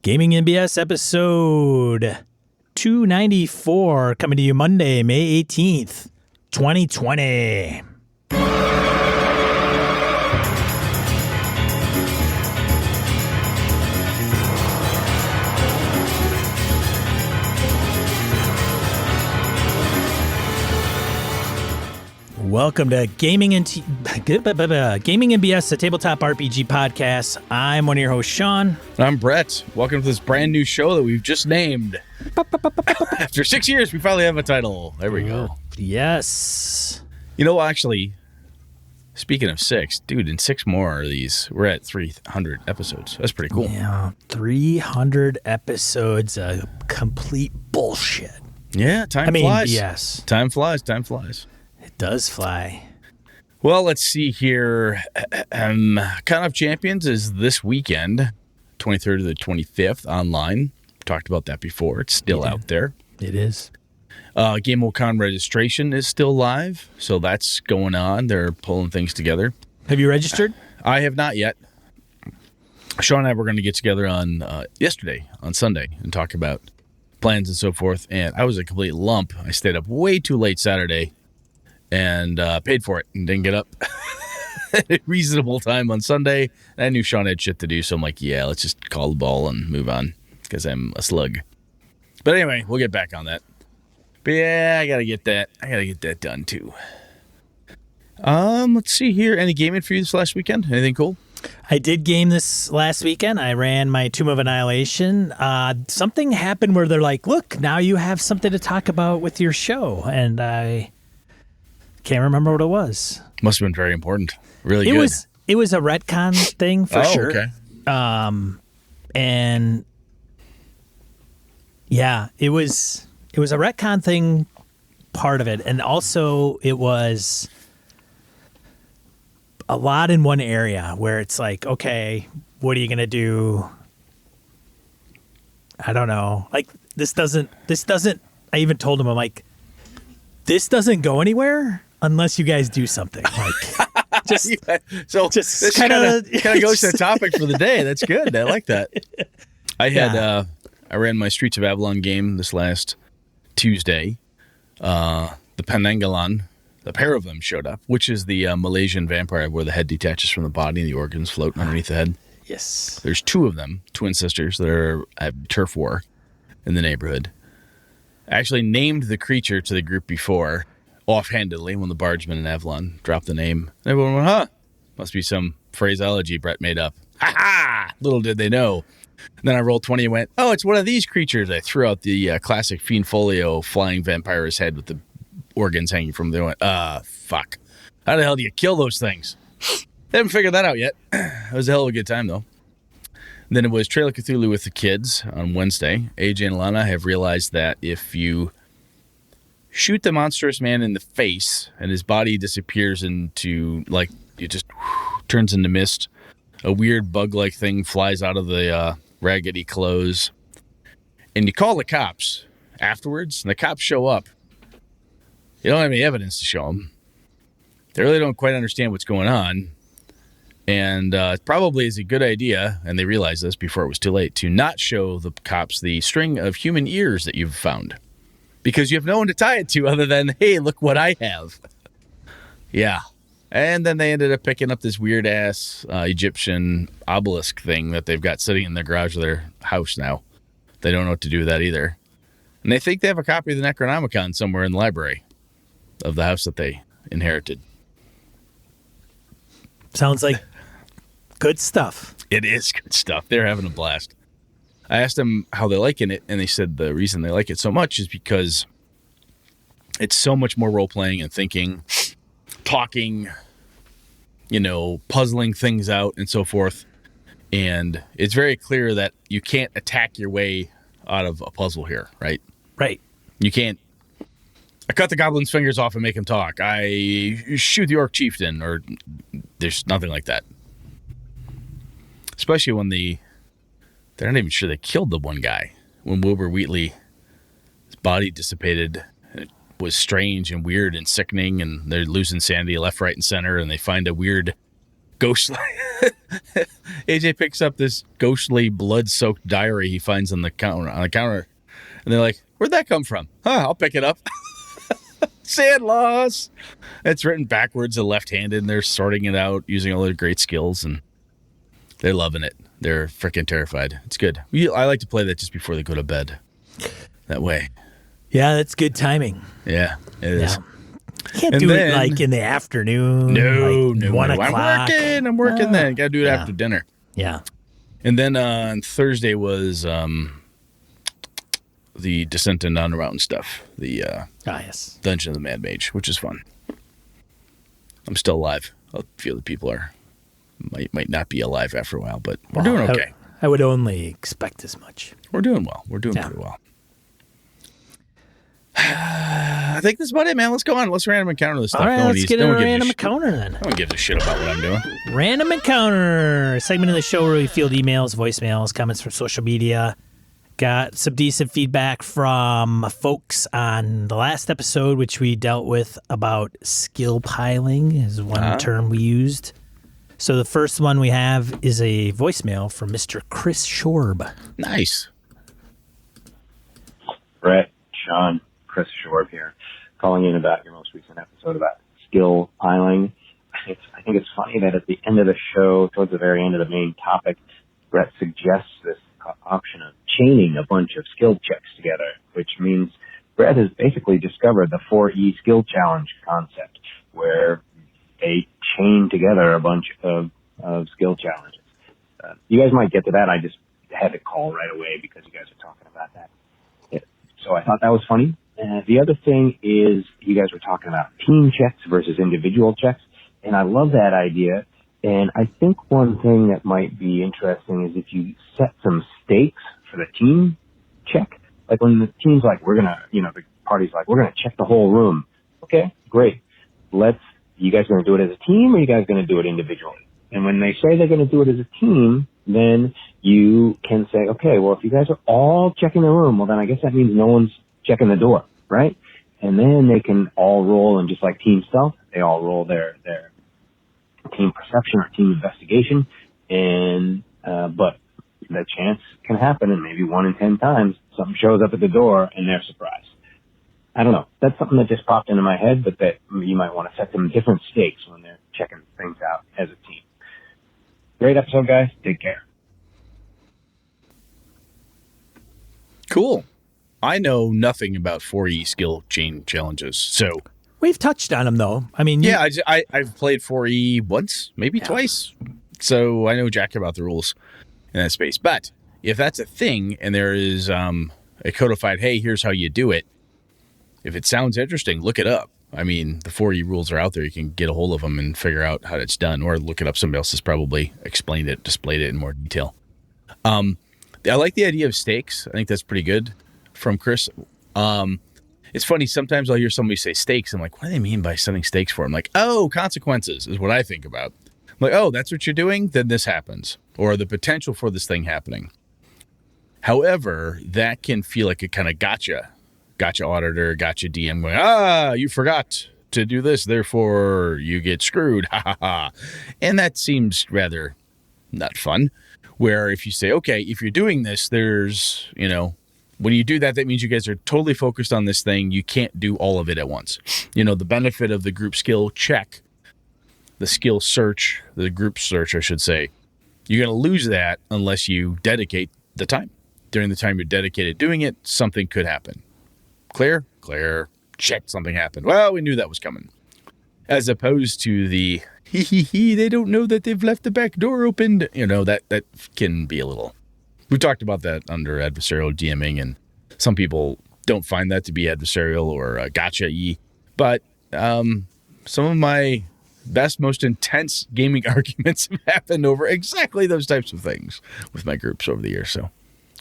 Gaming NBS episode 294 coming to you Monday, May 18th, 2020. Welcome to Gaming NBS, the tabletop RPG podcast. I'm one of your hosts, Sean. I'm Brett. Welcome to this brand new show that we've just named. After 6 years, we finally have a title. There we go. Yes. You know, actually, speaking of six, dude, in six more of these, we're at 300 episodes. That's pretty cool. Yeah, 300 episodes of complete bullshit. Yeah, time flies. Yes. Time flies. It does fly. Well, let's see here. Count of Champions is this weekend, 23rd to the 25th, online. We talked about that before. It's still out there. It is. GameWorldCon registration is still live, so that's going on. They're pulling things together. Have you registered? I have not yet. Sean and I were going to get together on Sunday, and talk about plans and so forth, and I was a complete lump. I stayed up way too late Saturday and paid for it and didn't get up at a reasonable time on Sunday. And I knew Sean had shit to do, so I'm like, yeah, let's just call the ball and move on because I'm a slug. But anyway, we'll get back on that. But yeah, I gotta get that done too. Let's see here. Any gaming for you this last weekend? Anything cool? I did game this last weekend. I ran my Tomb of Annihilation. Something happened where they're like, look, now you have something to talk about with your show. And I can't remember what it was. Must have been very important. Really good. It was a retcon thing for sure. Okay. And yeah, it was a retcon thing, part of it. And also it was a lot in one area where it's like, okay, what are you going to do? I don't know. Like this doesn't, I even told him, I'm like, this doesn't go anywhere unless you guys do something. Like just kind of goes to the topic for the day. That's good. I like that. I ran my Streets of Avalon game this last Tuesday. The Penangalan, the pair of them showed up, which is the Malaysian vampire where the head detaches from the body and the organs float underneath the head. Yes. There's two of them, twin sisters, that are at turf war in the neighborhood. I actually named the creature to the group before, offhandedly, when the bargeman in Avalon dropped the name. And everyone went, huh? Must be some phraseology Brett made up. Ha ha! Little did they know. And then I rolled 20 and went, oh, it's one of these creatures. I threw out the classic Fiend Folio flying vampire's head with the organs hanging from there. I went, fuck. How the hell do you kill those things? They haven't figured that out yet. It was a hell of a good time, though. And then it was Trail of Cthulhu with the kids on Wednesday. AJ and Lana have realized that if you shoot the monstrous man in the face and his body disappears into, like, it just turns into mist, a weird bug-like thing flies out of the raggedy clothes, and you call the cops afterwards, and the cops show up. You don't have any evidence to show them. They really don't quite understand what's going on. And it probably is a good idea, and they realized this before it was too late, to not show the cops the string of human ears that you've found. Because you have no one to tie it to other than, hey, look what I have. Yeah. And then they ended up picking up this weird-ass Egyptian obelisk thing that they've got sitting in the garage of their house now. They don't know what to do with that either. And they think they have a copy of the Necronomicon somewhere in the library of the house that they inherited. Sounds like good stuff. It is good stuff. They're having a blast. I asked them how they're liking it, and they said the reason they like it so much is because it's so much more role-playing and thinking, talking, puzzling things out and so forth. And it's very clear that you can't attack your way out of a puzzle here, right? Right. You can't. I cut the goblin's fingers off and make him talk. I shoot the orc chieftain, or there's nothing like that. Especially when they're not even sure they killed the one guy. When Wilbur Wheatley's body dissipated, it was strange and weird and sickening, and they're losing sanity left, right, and center, and they find a weird ghost AJ picks up this ghostly, blood-soaked diary he finds on the counter, and they're like, "Where'd that come from?" I'll pick it up. Sand loss. It's written backwards and left-handed, and they're sorting it out using all their great skills, and they're loving it. They're freaking terrified. It's good. I like to play that just before they go to bed. That way. Yeah, that's good timing. Yeah, it is. Can't do it like in the afternoon. No, 1 o'clock. I'm working then. Got to do it after dinner. Yeah. And then on Thursday was the Descent and Undermountain stuff. The yes. Dungeon of the Mad Mage, which is fun. I'm still alive. A few other people might not be alive after a while, but we're doing okay. I would only expect as much. We're doing well. We're doing pretty well. I think that's about it, man. Let's go on. Let's random encounter this stuff. All right, let's get a random encounter then. I don't give a shit about what I'm doing. Random encounter, segment of the show where we field emails, voicemails, comments from social media. Got some decent feedback from folks on the last episode, which we dealt with about skill piling is one term we used. So the first one we have is a voicemail from Mr. Chris Shorb. Nice. Brett, Sean, Chris Shorb here, calling in about your most recent episode about skill piling. I think it's funny that at the end of the show, towards the very end of the main topic, Brett suggests this option of chaining a bunch of skill checks together, which means Brett has basically discovered the 4E skill challenge concept, where they chain together a bunch of skill challenges. You guys might get to that. I just had to call right away because you guys are talking about that. So I thought that was funny. The other thing is you guys were talking about team checks versus individual checks, and I love that idea. And I think one thing that might be interesting is if you set some stakes for the team check. Like when the team's like, the party's like, we're going to check the whole room. Okay, great. You guys going to do it as a team or you guys going to do it individually? And when they say they're going to do it as a team, then you can say, okay, well, if you guys are all checking the room, well, then I guess that means no one's checking the door, right? And then they can all roll, and just like team stealth, they all roll their team perception or team investigation. And, but the chance can happen, and maybe 1 in 10 times something shows up at the door and they're surprised. I don't know. That's something that just popped into my head, but that you might want to set some different stakes when they're checking things out as a team. Great episode, guys. Take care. Cool. I know nothing about 4E skill chain challenges, so we've touched on them though. I mean, I've played 4E once, maybe twice, so I know jack about the rules in that space. But if that's a thing, and there is a codified, hey, here's how you do it. If it sounds interesting, look it up. I mean, the 4E rules are out there. You can get a hold of them and figure out how it's done, or look it up. Somebody else has probably explained it, displayed it in more detail. I like the idea of stakes. I think that's pretty good from Chris. It's funny. Sometimes I'll hear somebody say stakes. I'm like, what do they mean by setting stakes for? I'm like, oh, consequences is what I think about. I'm like, oh, that's what you're doing? Then this happens, or the potential for this thing happening. However, that can feel like a kind of gotcha auditor, gotcha DM going, you forgot to do this, therefore you get screwed. Ha ha ha. And that seems rather not fun. Where if you say, okay, if you're doing this, there's, when you do that, that means you guys are totally focused on this thing. You can't do all of it at once. The benefit of the group skill check, the skill search, the group search, I should say, you're going to lose that unless you dedicate the time. During the time you're dedicated doing it, something could happen. Clear? Check, something happened. Well, we knew that was coming. As opposed to the, they don't know that they've left the back door open. That can be a little... We talked about that under adversarial DMing, and some people don't find that to be adversarial or gotcha-y. But some of my best, most intense gaming arguments have happened over exactly those types of things with my groups over the years. So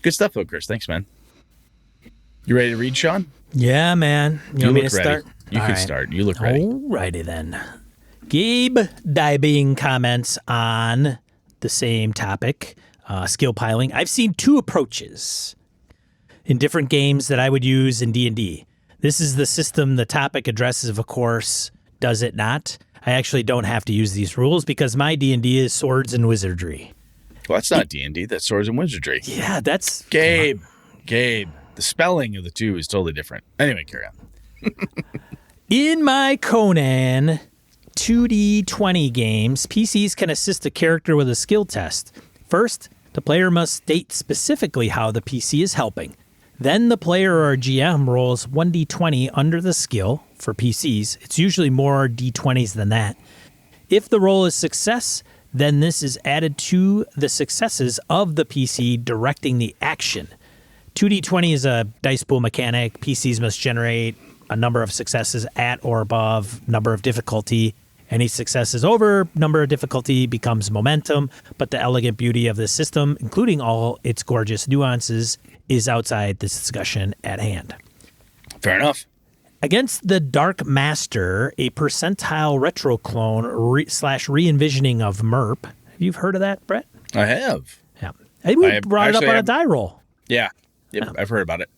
good stuff, though, Chris. Thanks, man. You ready to read, Sean? Yeah, man. You want me to start? You can start. You look ready. Alrighty then. Gabe Dybing comments on the same topic, skill piling. I've seen two approaches in different games that I would use in D&D. This is the system the topic addresses, of course, does it not? I actually don't have to use these rules because my D&D is swords and wizardry. Well, that's not D&D. That's swords and wizardry. Yeah, that's... Gabe. The spelling of the two is totally different. Anyway, carry on. In my Conan 2D20 games, PCs can assist a character with a skill test. First, the player must state specifically how the PC is helping. Then the player or GM rolls 1d20 under the skill. For PCs, it's usually more d20s than that. If the roll is success, then this is added to the successes of the PC directing the action. 2d20 is a dice pool mechanic. PCs must generate a number of successes at or above number of difficulty. Any successes over number of difficulty becomes momentum, but the elegant beauty of this system, including all its gorgeous nuances, is outside this discussion at hand. Fair enough. Against the Dark Master, a percentile retro clone slash re-envisioning of MERP. Have you heard of that, Brett? I have. Yeah. Hey, we brought it up on a die roll. Yeah. Yep, I've heard about it.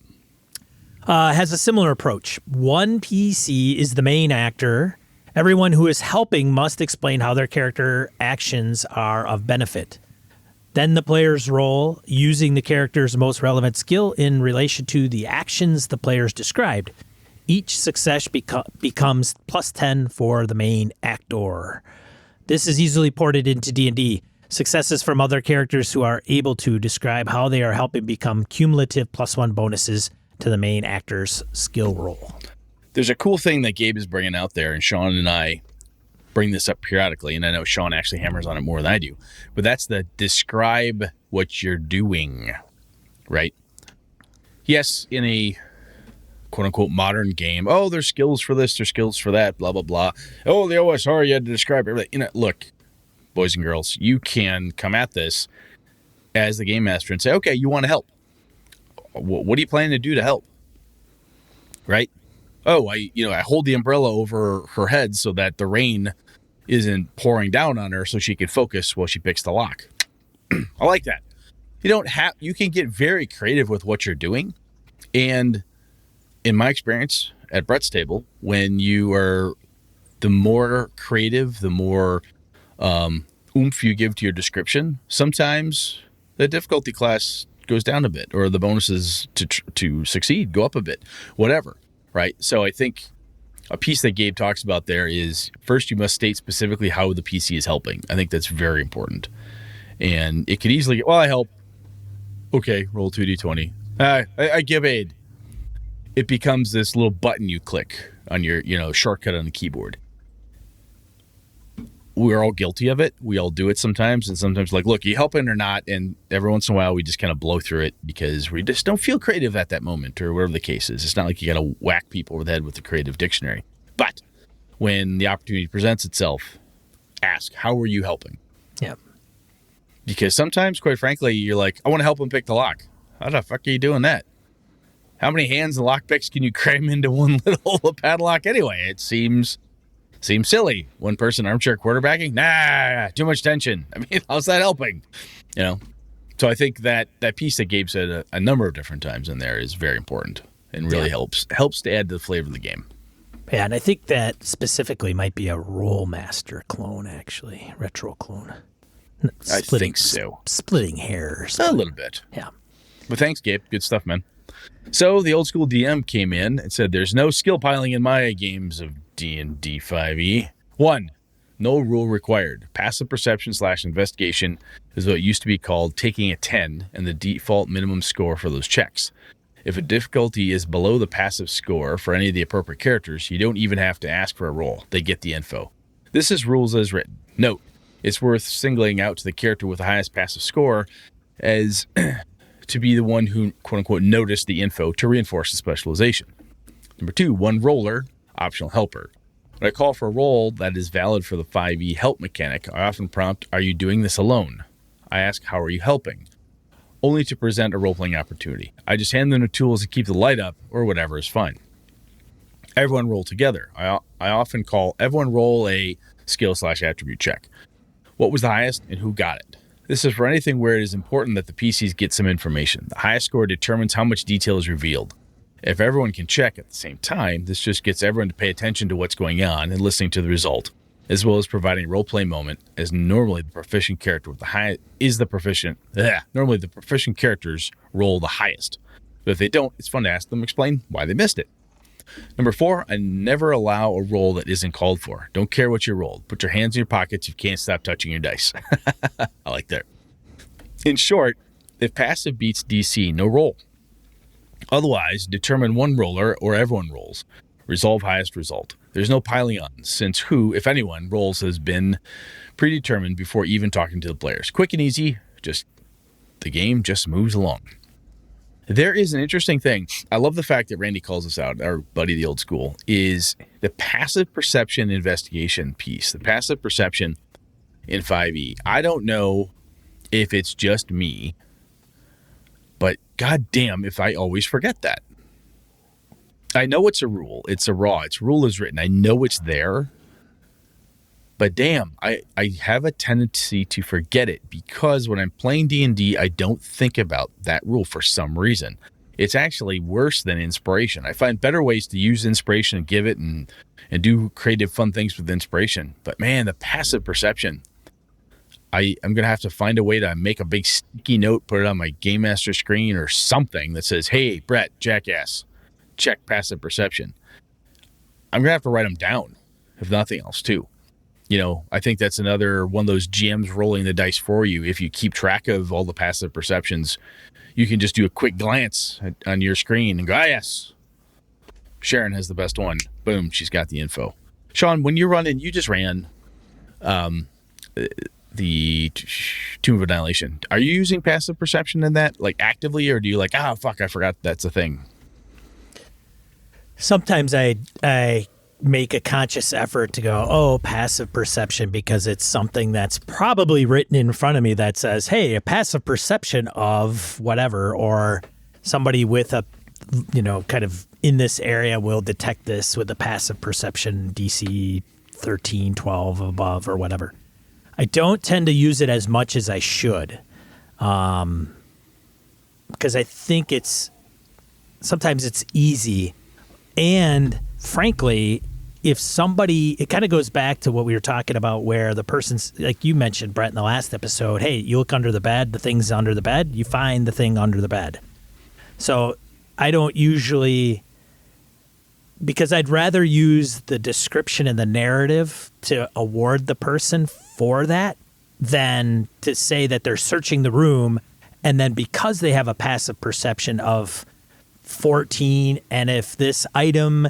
Has a similar approach. One PC is the main actor. Everyone who is helping must explain how their character actions are of benefit. Then the player's role, using the character's most relevant skill in relation to the actions the player's described. Each success becomes plus 10 for the main actor. This is easily ported into D&D. Successes from other characters who are able to describe how they are helping become cumulative plus 1 bonuses to the main actor's skill roll. There's a cool thing that Gabe is bringing out there, and Sean and I bring this up periodically, and I know Sean actually hammers on it more than I do, but that's the describe what you're doing, right? Yes, in a quote-unquote modern game, oh, there's skills for this, there's skills for that, blah, blah, blah. Oh, the OSR, you had to describe everything. Look, boys and girls, you can come at this as the game master and say, okay, you want to help. What do you plan to do to help? Right? Oh, I hold the umbrella over her head so that the rain isn't pouring down on her so she can focus while she picks the lock. I like that. You can get very creative with what you're doing. And in my experience at Brett's table, when you are the more creative, the more oomph you give to your description, sometimes the difficulty class goes down a bit, or the bonuses to succeed go up a bit, whatever, right? So I think a piece that Gabe talks about there is, first you must state specifically how the PC is helping. I think that's very important. And it could easily get, well, I help. Okay, roll 2d20. I give aid. It becomes this little button you click on your, shortcut on the keyboard. We're all guilty of it. We all do it sometimes. And sometimes look, you helping or not? And every once in a while, we just kind of blow through it because we just don't feel creative at that moment, or whatever the case is. It's not like you got to whack people over the head with the creative dictionary. But when the opportunity presents itself, ask, how are you helping? Yeah. Because sometimes, quite frankly, you're like, I want to help him pick the lock. How the fuck are you doing that? How many hands and lockpicks can you cram into one little padlock anyway? It seems silly. One person armchair quarterbacking? Nah, too much tension. I mean, how's that helping? So I think that piece that Gabe said a number of different times in there is very important and really helps to add to the flavor of the game. Yeah, and I think that specifically might be a Rollmaster clone, actually. Retro clone. I think so. Splitting hairs. A little bit. Yeah. But thanks, Gabe. Good stuff, man. So the old school DM came in and said, there's no skill piling in my games of D&D 5e. 1, no rule required. Passive perception / investigation is what used to be called taking a 10 and the default minimum score for those checks. If a difficulty is below the passive score for any of the appropriate characters, you don't even have to ask for a roll. They get the info. This is rules as written. Note, it's worth singling out to the character with the highest passive score as to be the one who, quote-unquote, noticed the info to reinforce the specialization. Number 2, one roller, optional helper. When I call for a roll that is valid for the 5e help mechanic, I often prompt, are you doing this alone? I ask, how are you helping? Only to present a role-playing opportunity. I just hand them the tools to keep the light up, or whatever is fine. Everyone roll together. I often call everyone roll a skill / attribute check. What was the highest and who got it? This is for anything where it is important that the PCs get some information. The highest score determines how much detail is revealed. If everyone can check at the same time, this just gets everyone to pay attention to what's going on and listening to the result. as well as providing a role-play moment, as normally the proficient character with the high is the proficient. Normally the proficient characters roll the highest. But if they don't, it's fun to ask them explain why they missed it. Number 4, I never allow a roll that isn't called for. Don't care what you rolled. Put your hands in your pockets if you can't stop touching your dice. I like that. In short, if passive beats DC, no roll. Otherwise, determine one roller or everyone rolls. Resolve highest result. There's no piling on, since who, if anyone, rolls has been predetermined before even talking to the players. Quick and easy, the game just moves along. There is an interesting thing. I love the fact that Randy calls us out, our buddy the old school, is the passive perception investigation piece. The passive perception in 5e. I don't know if it's just me, but goddamn if I always forget that. I know it's a rule. It's a raw. Its rule is written. I know it's there. But damn, I have a tendency to forget it because when I'm playing D&D, I don't think about that rule for some reason. It's actually worse than inspiration. I find better ways to use inspiration and give it and do creative, fun things with inspiration. But man, the passive perception, I'm going to have to find a way to make a big sticky note, put it on my Game Master screen or something that says, hey, Brett, jackass, check passive perception. I'm going to have to write them down, if nothing else, too. You know, I think that's another one of those GMs rolling the dice for you. If you keep track of all the passive perceptions, you can just do a quick glance on your screen and go, yes, Sharon has the best one. Boom, she's got the info. Sean, when you just ran the Tomb of Annihilation. Are you using passive perception in that, like actively, or do you like, fuck, I forgot that's a thing? Sometimes I make a conscious effort to go, passive perception, because it's something that's probably written in front of me that says, hey, a passive perception of whatever, or somebody with a, kind of in this area will detect this with a passive perception DC 13, 12 above or whatever. I don't tend to use it as much as I should, because I think sometimes it's easy. And frankly, if somebody, it kind of goes back to what we were talking about where the person's, like you mentioned, Brett, in the last episode, hey, you look under the bed, the thing's under the bed, you find the thing under the bed. So I don't usually, because I'd rather use the description and the narrative to award the person for that than to say that they're searching the room and then because they have a passive perception of 14, and if this item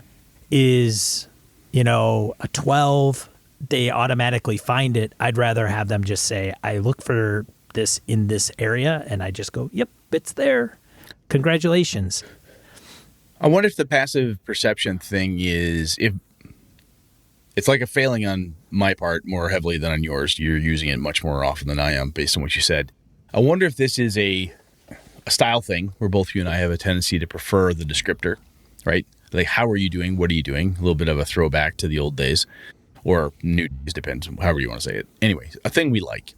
is, a 12, they automatically find it. I'd rather have them just say, I look for this in this area, and I just go, yep, it's there. Congratulations. I wonder if the passive perception thing is, if it's like a failing on my part more heavily than on yours. You're using it much more often than I am based on what you said. I wonder if this is a style thing where both you and I have a tendency to prefer the descriptor, right? Like, how are you doing? What are you doing? A little bit of a throwback to the old days or new days, depends on however you want to say it. Anyway, a thing we like.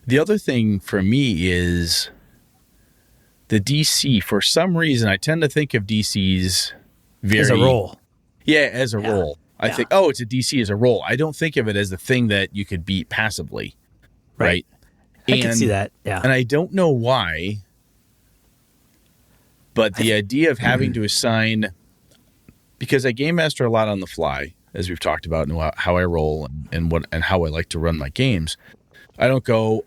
The other thing for me is the DC. For some reason, I tend to think of DCs as a role. Yeah, as a role. I think, it's a DC as a role. I don't think of it as the thing that you could beat passively, right? I can see that, yeah. And I don't know why, but the idea of having to assign, because I game master a lot on the fly, as we've talked about, and how I roll and how I like to run my games. I don't go,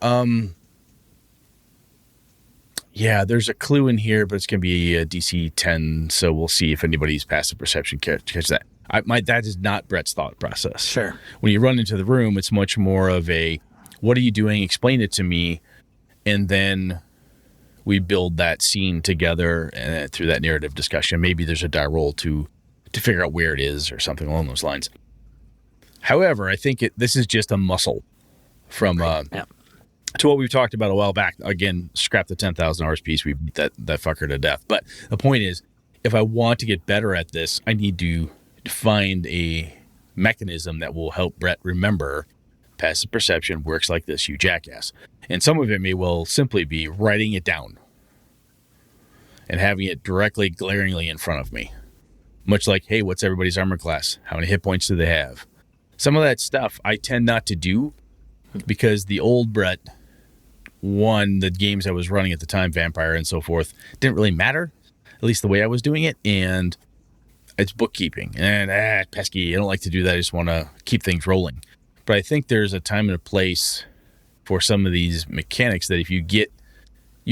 there's a clue in here, but it's going to be a DC 10, so we'll see if anybody's passive perception catches that. That is not Brett's thought process. Sure. When you run into the room, it's much more of a, what are you doing? Explain it to me. And then we build that scene together through that narrative discussion. Maybe there's a die roll to figure out where it is or something along those lines. However, I think this is just a muscle from to what we've talked about a while back. Again, scrap the 10,000 hours piece. We beat that fucker to death. But the point is, if I want to get better at this, I need to find a mechanism that will help Brett remember passive perception works like this, you jackass. And some of it may well simply be writing it down and having it directly, glaringly in front of me. Much like, hey, what's everybody's armor class? How many hit points do they have? Some of that stuff I tend not to do because the old Brett won the games I was running at the time, Vampire and so forth, didn't really matter, at least the way I was doing it. And it's bookkeeping. And pesky, I don't like to do that. I just want to keep things rolling. But I think there's a time and a place for some of these mechanics that if you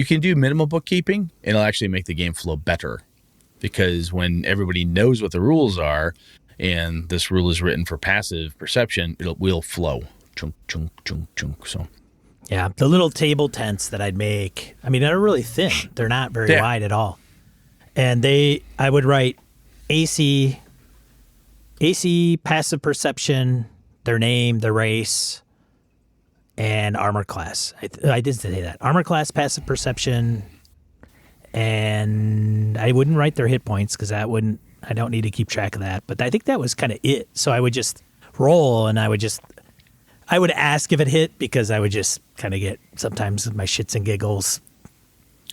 can do minimal bookkeeping and it'll actually make the game flow better. Because when everybody knows what the rules are and this rule is written for passive perception, it will flow. Chunk, chunk, chunk, chunk. So, yeah, the little table tents that I'd make, I mean, they're really thin. They're not very wide at all. And I would write AC, passive perception, their name, their race, and armor class. I did say that. Armor class, passive perception, and I wouldn't write their hit points because I don't need to keep track of that. But I think that was kind of it. So I would just roll, and I would ask if it hit because I would just kind of get sometimes my shits and giggles.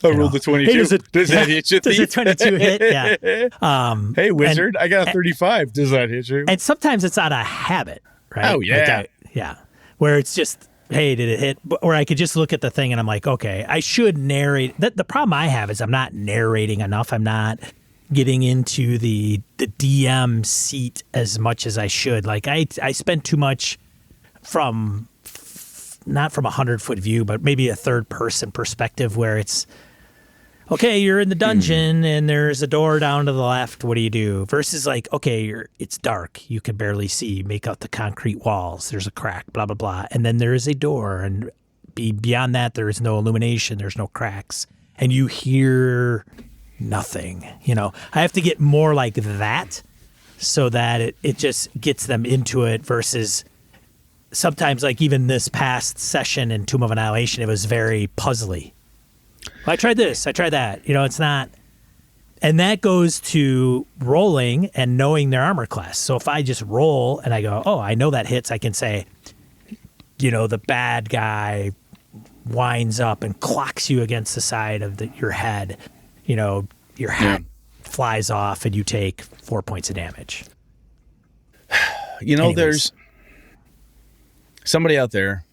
I rolled the 22. Hey, does that hit you? Does the 22 hit? Yeah. Hey, wizard, I got a 35. Does that hit you? And sometimes it's out of habit, right? Oh, yeah. Yeah. Where it's just, hey, did it hit? Or I could just look at the thing and I'm like, okay, I should narrate. The problem I have is I'm not narrating enough. I'm not getting into the DM seat as much as I should. Like I spend too much not from 100-foot view, but maybe a third person perspective where it's, okay, you're in the dungeon and there's a door down to the left. What do you do? Versus like, okay, it's dark. You can barely see. Make out the concrete walls. There's a crack, blah, blah, blah. And then there is a door. And beyond that, there is no illumination. There's no cracks. And you hear nothing. I have to get more like that so that it just gets them into it versus sometimes like even this past session in Tomb of Annihilation, it was very puzzly. Well, I tried this, I tried that. It's not. And that goes to rolling and knowing their armor class. So if I just roll and I go, oh, I know that hits, I can say, the bad guy winds up and clocks you against the side of your head. Your hat flies off and you take 4 points of damage. Anyways. There's somebody out there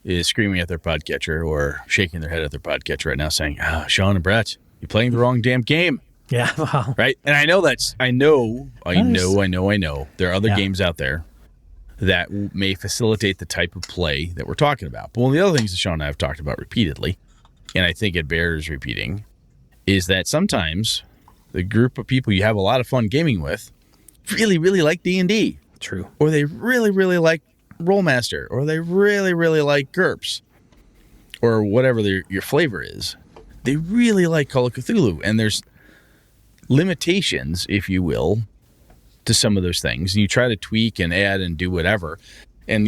is screaming at their podcatcher or shaking their head at their podcatcher right now saying, Sean and Brett, you're playing the wrong damn game. Yeah. Well, right. And I know there are other games out there that may facilitate the type of play that we're talking about. But one of the other things that Sean and I have talked about repeatedly, and I think it bears repeating, is that sometimes the group of people you have a lot of fun gaming with really, really like D&D. True. Or they really, really like Rollmaster, or they really, really like GURPS, or whatever your flavor is. They really like Call of Cthulhu, and there's limitations, if you will, to some of those things. And you try to tweak and add and do whatever. And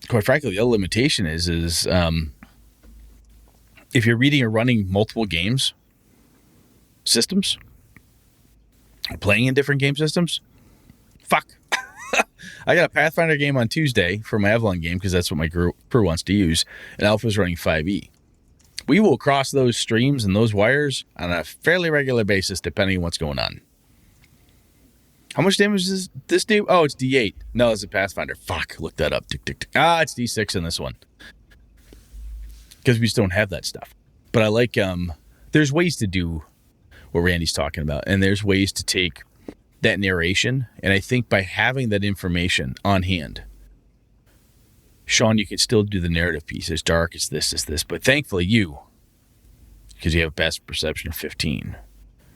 quite frankly, the other limitation is if you're reading or running multiple systems, playing in different game systems, fuck. I got a Pathfinder game on Tuesday for my Avalon game because that's what my crew wants to use, and Alpha's running 5e. We will cross those streams and those wires on a fairly regular basis depending on what's going on. How much damage does this do? Oh, it's D8. No, it's a Pathfinder. Fuck, look that up. Tick, tick, tick. It's D6 in this one. Because we just don't have that stuff. But I like, there's ways to do what Randy's talking about, and there's ways to take that narration, and I think by having that information on hand, Sean, you can still do the narrative piece. It's dark, it's this, but thankfully because you have a passive perception of 15,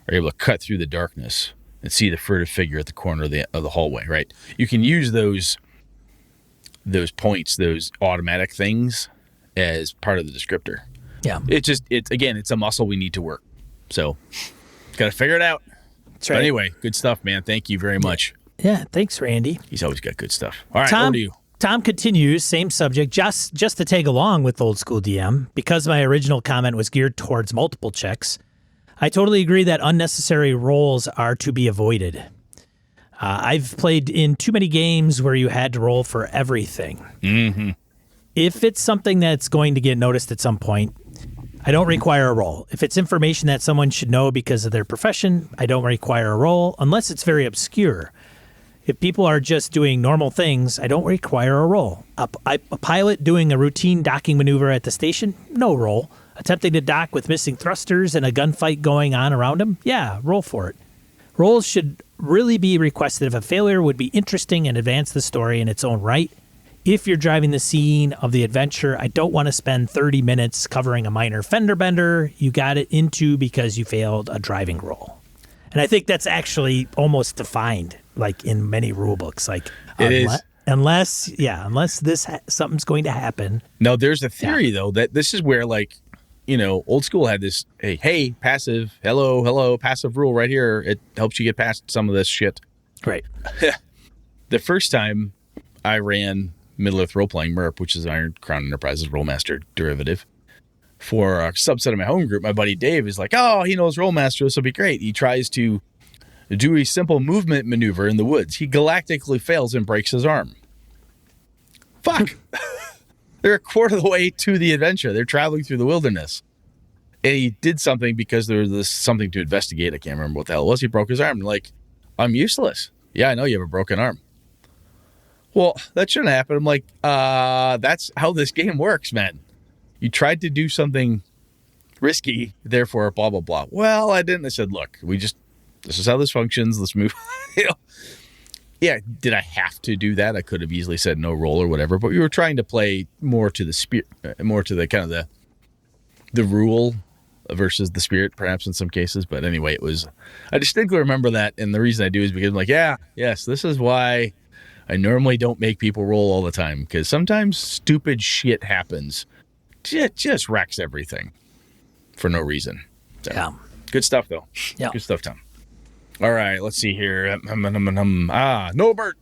are able to cut through the darkness and see the furtive figure at the corner of the hallway, right? You can use those points, those automatic things as part of the descriptor. Yeah. It's a muscle we need to work. So, got to figure it out. That's right. But anyway, good stuff, man. Thank you very much. Yeah, thanks, Randy. He's always got good stuff. All right, Tom, over to you. Tom continues, same subject, just to tag along with old school DM. Because my original comment was geared towards multiple checks, I totally agree that unnecessary rolls are to be avoided. I've played in too many games where you had to roll for everything. Mm-hmm. If it's something that's going to get noticed at some point, I don't require a roll. If it's information that someone should know because of their profession, I don't require a roll unless it's very obscure. If people are just doing normal things, I don't require a roll. A pilot doing a routine docking maneuver at the station, no roll. Attempting to dock with missing thrusters and a gunfight going on around him, yeah, roll for it. Rolls should really be requested if a failure would be interesting and advance the story in its own right. If you're driving the scene of the adventure, I don't want to spend 30 minutes covering a minor fender bender you got it into because you failed a driving roll. And I think that's actually almost defined, like in many rule books. Like it is. Unless this something's going to happen. No, there's a theory though that this is where, like, you know, old school had this, hey, passive, hello, passive rule right here. It helps you get past some of this shit. Right. The first time I ran Middle-earth role-playing MERP, which is Iron Crown Enterprises Rollmaster derivative, for a subset of my home group, my buddy Dave is like, oh, he knows Rollmaster, this will be great. He tries to do a simple movement maneuver in the woods. He galactically fails and breaks his arm. Fuck. They're a quarter of the way to the adventure. They're traveling through the wilderness. And he did something because there was something to investigate. I can't remember what the hell it was. He broke his arm. Like, I'm useless. Yeah, I know you have a broken arm. Well, that shouldn't happen. I'm like, that's how this game works, man. You tried to do something risky, therefore blah, blah, blah. Well, I didn't. I said, look, this is how this functions. Let's move. You know? Yeah, did I have to do that? I could have easily said no roll or whatever, but we were trying to play more to the spirit, more to the kind of the rule versus the spirit, perhaps in some cases. But anyway, I distinctly remember that. And the reason I do is because I'm like, yes, this is why I normally don't make people roll all the time, because sometimes stupid shit happens. It just wrecks everything for no reason. So, yeah. Good stuff, though. Yeah. Good stuff, Tom. All right, let's see here. Norbert.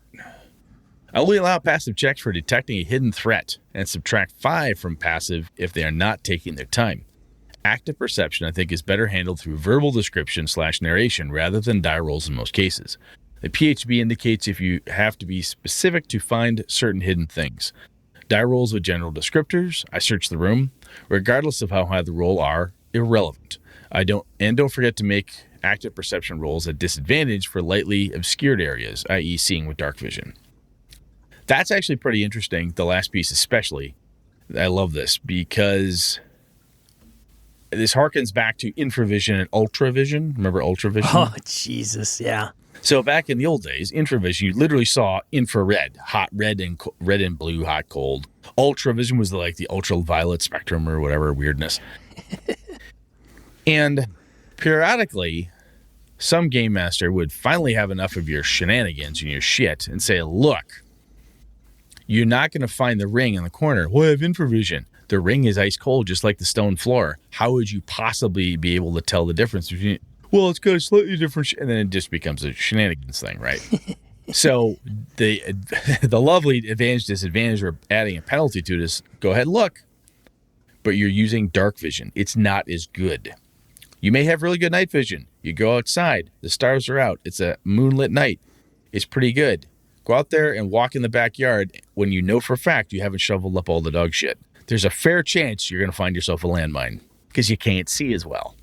I only allow passive checks for detecting a hidden threat and subtract 5 from passive if they are not taking their time. Active perception, I think, is better handled through verbal description / narration rather than die rolls in most cases. The PHB indicates if you have to be specific to find certain hidden things. Die rolls with general descriptors, I search the room, regardless of how high the roll, are irrelevant. Don't forget to make active perception rolls at disadvantage for lightly obscured areas, i.e. seeing with dark vision. That's actually pretty interesting, the last piece especially. I love this because this harkens back to infravision and ultravision. Remember ultravision? Oh, Jesus, yeah. So back in the old days, infravision, you literally saw infrared, hot red and blue, hot, cold. Ultravision was like the ultraviolet spectrum or whatever weirdness. And periodically, some game master would finally have enough of your shenanigans and your shit and say, look, you're not going to find the ring in the corner. Well, I have infravision. The ring is ice cold, just like the stone floor. How would you possibly be able to tell the difference between it? Well, it's got a slightly different, and then it just becomes a shenanigans thing, right? So the lovely advantage, disadvantage, or adding a penalty to this, go ahead and look. But you're using dark vision. It's not as good. You may have really good night vision. You go outside. The stars are out. It's a moonlit night. It's pretty good. Go out there and walk in the backyard when you know for a fact you haven't shoveled up all the dog shit. There's a fair chance you're going to find yourself a landmine because you can't see as well.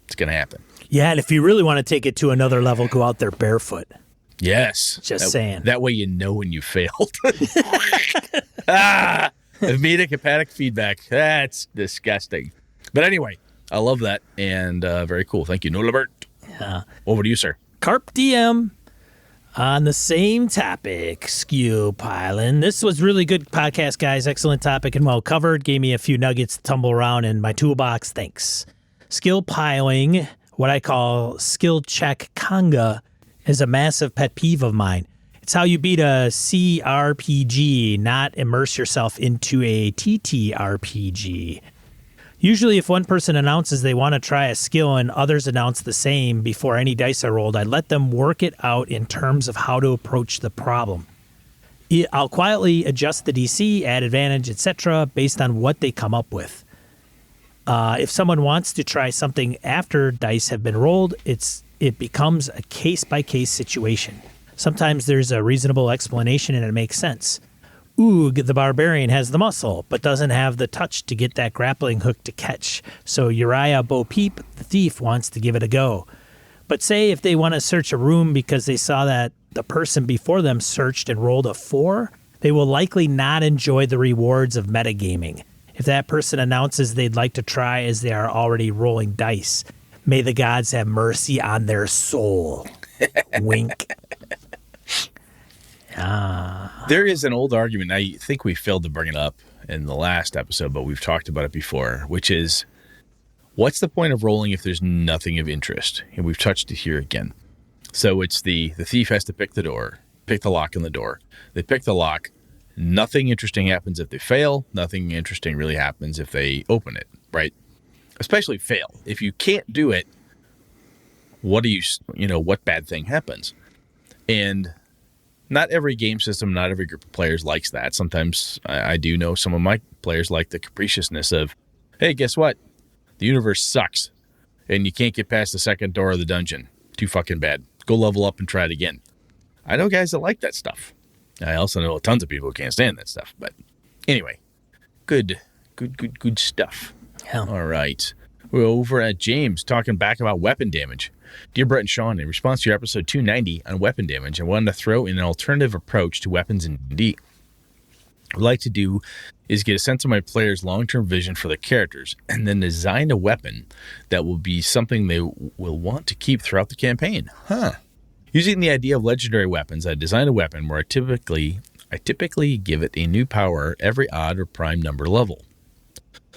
It's going to happen. Yeah, and if you really want to take it to another level, go out there barefoot. Yes. Saying. That way you know when you failed. Immediate hepatic feedback. That's disgusting. But anyway, I love that, and very cool. Thank you, Norbert. Yeah. Over to you, sir. Carp DM on the same topic, skew piling. This was really good podcast, guys. Excellent topic and well covered. Gave me a few nuggets to tumble around in my toolbox. Thanks. Skill piling, what I call skill check conga, is a massive pet peeve of mine. It's how you beat a CRPG, not immerse yourself into a TTRPG. Usually if one person announces they want to try a skill and others announce the same before any dice are rolled, I let them work it out in terms of how to approach the problem. I'll quietly adjust the DC, add advantage, etc. based on what they come up with. If someone wants to try something after dice have been rolled, it becomes a case-by-case situation. Sometimes there's a reasonable explanation and it makes sense. Oog, the barbarian, has the muscle, but doesn't have the touch to get that grappling hook to catch. So Uriah Bo Peep, the thief, wants to give it a go. But say if they want to search a room because they saw that the person before them searched and rolled a 4, they will likely not enjoy the rewards of metagaming. If that person announces they'd like to try as they are already rolling dice, may the gods have mercy on their soul. Wink. There is an old argument, I think we failed to bring it up in the last episode, but we've talked about it before, which is, what's the point of rolling if there's nothing of interest? And we've touched it here again. So it's the thief has to pick the lock on the door. They pick the lock. Nothing interesting happens if they fail. Nothing interesting really happens if they open it, right? Especially fail. If you can't do it, what bad thing happens? And not every game system, not every group of players likes that. Sometimes I do know some of my players like the capriciousness of, hey, guess what? The universe sucks, and you can't get past the second door of the dungeon. Too fucking bad. Go level up and try it again. I know guys that like that stuff. I also know tons of people who can't stand that stuff. But anyway, good stuff. Yeah. All right. We're over at James talking back about weapon damage. Dear Brett and Sean, in response to your episode 290 on weapon damage, I wanted to throw in an alternative approach to weapons in D&D. What I'd like to do is get a sense of my players' long-term vision for their characters and then design a weapon that will be something they will want to keep throughout the campaign. Using the idea of legendary weapons, I designed a weapon where I typically give it a new power every odd or prime number level.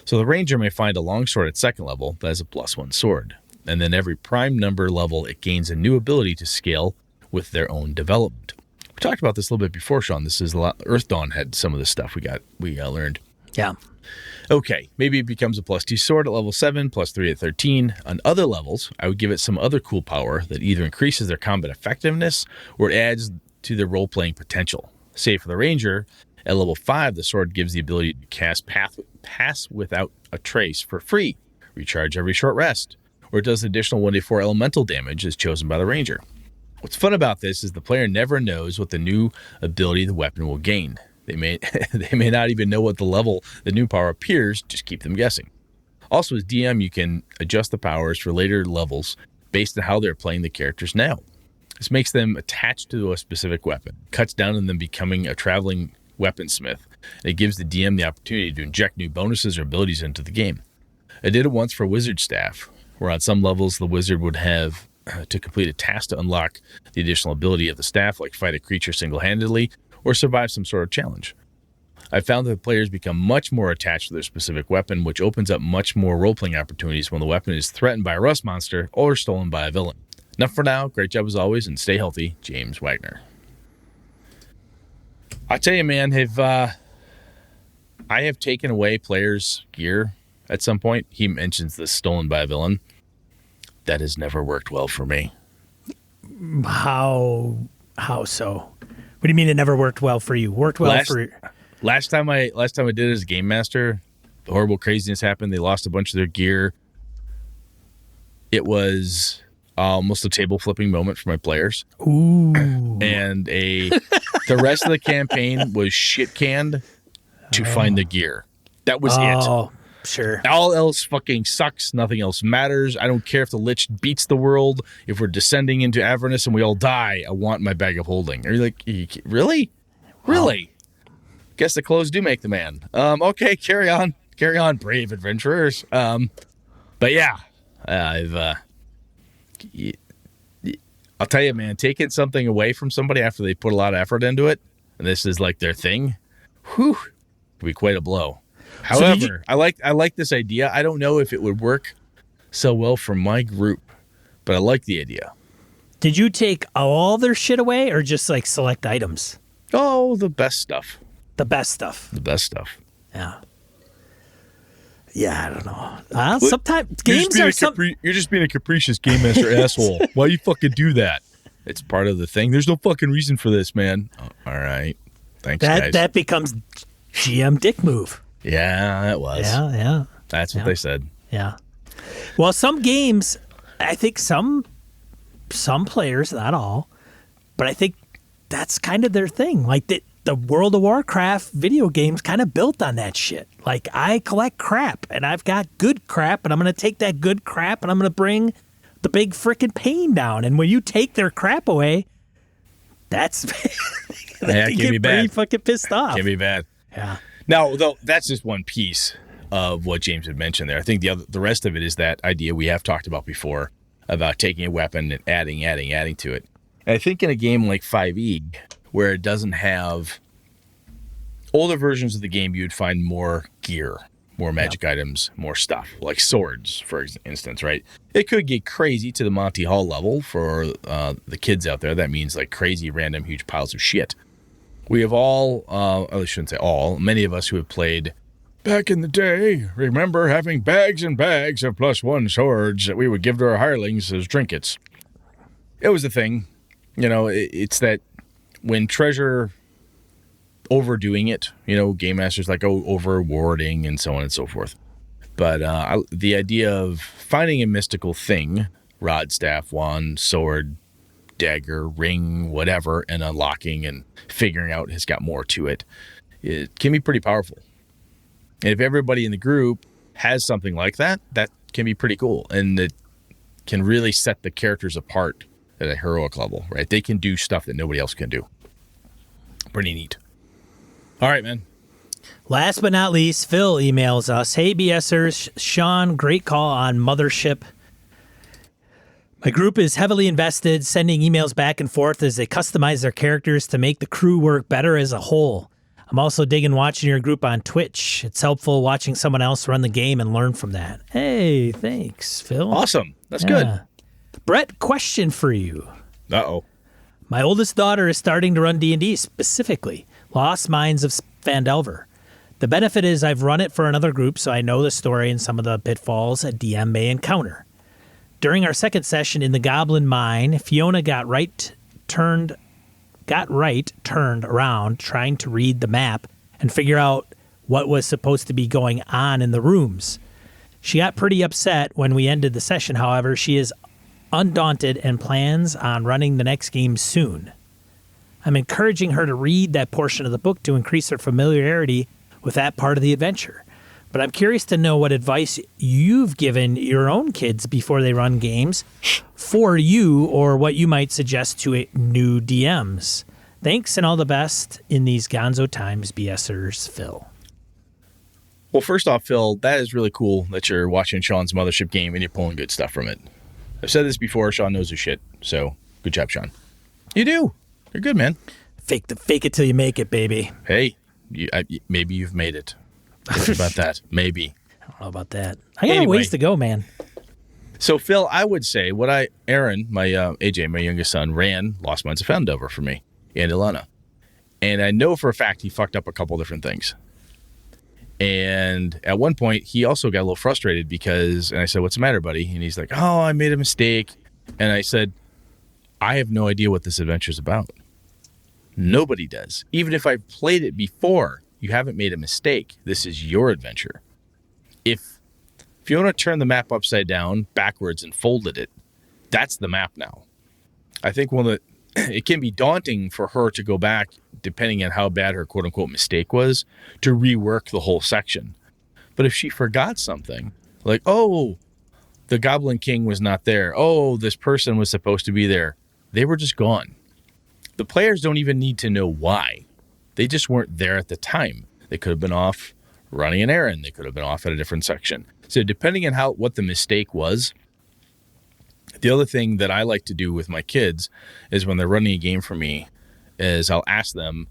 So the ranger may find a longsword at second level that has a +1 sword. And then every prime number level, it gains a new ability to scale with their own development. We talked about this a little bit before, Sean. This is a lot. Earth Dawn had some of this stuff we learned. Yeah. Okay, maybe it becomes a +2 sword at level 7, +3 at 13. On other levels, I would give it some other cool power that either increases their combat effectiveness or it adds to their role-playing potential. Say for the ranger, at level 5, the sword gives the ability to cast Pass Without a Trace for free, recharge every short rest, or it does additional 1d4 elemental damage as chosen by the ranger. What's fun about this is the player never knows what the new ability the weapon will gain. They may not even know what the level the new power appears, just keep them guessing. Also, as DM, you can adjust the powers for later levels based on how they're playing the characters now. This makes them attached to a specific weapon, cuts down on them becoming a traveling weaponsmith, and it gives the DM the opportunity to inject new bonuses or abilities into the game. I did it once for Wizard Staff, where on some levels the wizard would have to complete a task to unlock the additional ability of the staff, like fight a creature single-handedly or survive some sort of challenge. I found that the players become much more attached to their specific weapon, which opens up much more role-playing opportunities when the weapon is threatened by a rust monster or stolen by a villain. Enough for now. Great job as always, and stay healthy, James Wagner. I tell you, man, I have taken away players' gear at some point. He mentions the stolen by a villain. That has never worked well for me. How so? What do you mean it never worked well for you? Worked well for last time I did it as a game master, the horrible craziness happened. They lost a bunch of their gear. It was almost a table flipping moment for my players. Ooh. And the rest of the campaign was shit canned to find the gear. That was it. Oh, sure. All else fucking sucks. Nothing else matters. I don't care if the Lich beats the world. If we're descending into Avernus and we all die, I want my bag of holding. Are you like, really? Really? Guess the clothes do make the man. Okay, carry on, brave adventurers. But yeah, I'll tell you, man, taking something away from somebody after they put a lot of effort into it, and this is like their thing, whew, could be quite a blow. However, I like this idea. I don't know if it would work so well for my group, but I like the idea. Did you take all their shit away or just like select items? Oh, the best stuff. The best stuff. The best stuff. Yeah. Yeah, I don't know. Sometimes games are You're just being a capricious game master asshole. Why you fucking do that? It's part of the thing. There's no fucking reason for this, man. Oh, all right. Thanks, guys. That becomes GM dick move. Yeah, it was. Yeah. That's what they said. Yeah. Well, some games, I think some players, not all, but I think that's kind of their thing. Like the World of Warcraft video games kind of built on that shit. Like, I collect crap, and I've got good crap, and I'm going to take that good crap, and I'm going to bring the big freaking pain down. And when you take their crap away, that's That can be pretty bad. fucking pissed off. Can be bad. Yeah. Now, though, that's just one piece of what James had mentioned there. I think the rest of it is that idea we have talked about before about taking a weapon and adding to it. And I think in a game like 5e, where it doesn't have older versions of the game, you'd find more gear, more magic items, more stuff, like swords, for instance, right? It could get crazy to the Monty Hall level for the kids out there. That means like crazy, random, huge piles of shit. We have all, I shouldn't say all, many of us who have played back in the day, remember having bags and bags of +1 swords that we would give to our hirelings as trinkets. It was a thing. You know, it's that when treasure overdoing it, you know, game masters like over rewarding and so on and so forth. But the idea of finding a mystical thing, rod, staff, wand, sword, dagger, ring, whatever, and unlocking and figuring out has got more to it, it can be pretty powerful. And if everybody in the group has something like that, that can be pretty cool. And it can really set the characters apart at a heroic level, right? They can do stuff that nobody else can do. Pretty neat. All right, man. Last but not least, Phil emails us, "Hey BSers, Sean, great call on Mothership. My group is heavily invested, sending emails back and forth as they customize their characters to make the crew work better as a whole. I'm also digging watching your group on Twitch. It's helpful watching someone else run the game and learn from that." Hey, thanks, Phil. Awesome. That's good. Brett, question for you. Uh-oh. My oldest daughter is starting to run D&D, specifically Lost Mines of Phandelver. The benefit is I've run it for another group, so I know the story and some of the pitfalls a DM may encounter. During our second session in the Goblin Mine, Fiona got turned around trying to read the map and figure out what was supposed to be going on in the rooms. She got pretty upset when we ended the session. However, she is undaunted and plans on running the next game soon. I'm encouraging her to read that portion of the book to increase her familiarity with that part of the adventure. But I'm curious to know what advice you've given your own kids before they run games for you, or what you might suggest to new DMs. Thanks and all the best in these gonzo times, BSers, Phil. Well, first off, Phil, that is really cool that you're watching Sean's Mothership game and you're pulling good stuff from it. I've said this before, Sean knows his shit, so good job, Sean. You do. You're good, man. Fake it till you make it, baby. Hey, maybe you've made it. What about that? Maybe. I don't know about that. I got a ways to go, man. So, Phil, I would say Aaron, my AJ, my youngest son, ran Lost Mines of Phandelver for me and Ilana. And I know for a fact he fucked up a couple different things. And at one point, he also got a little frustrated and I said, "What's the matter, buddy?" And he's like, "Oh, I made a mistake." And I said, "I have no idea what this adventure is about. Nobody does. Even if I've played it before, you haven't made a mistake. This is your adventure. If you want to turn the map upside down, backwards, and folded it, that's the map now." I think it can be daunting for her to go back, depending on how bad her quote-unquote mistake was, to rework the whole section. But if she forgot something, like, oh, the Goblin King was not there. Oh, this person was supposed to be there. They were just gone. The players don't even need to know why. They just weren't there at the time. They could have been off running an errand. They could have been off at a different section. So depending on what the mistake was, the other thing that I like to do with my kids is when they're running a game for me is I'll ask them,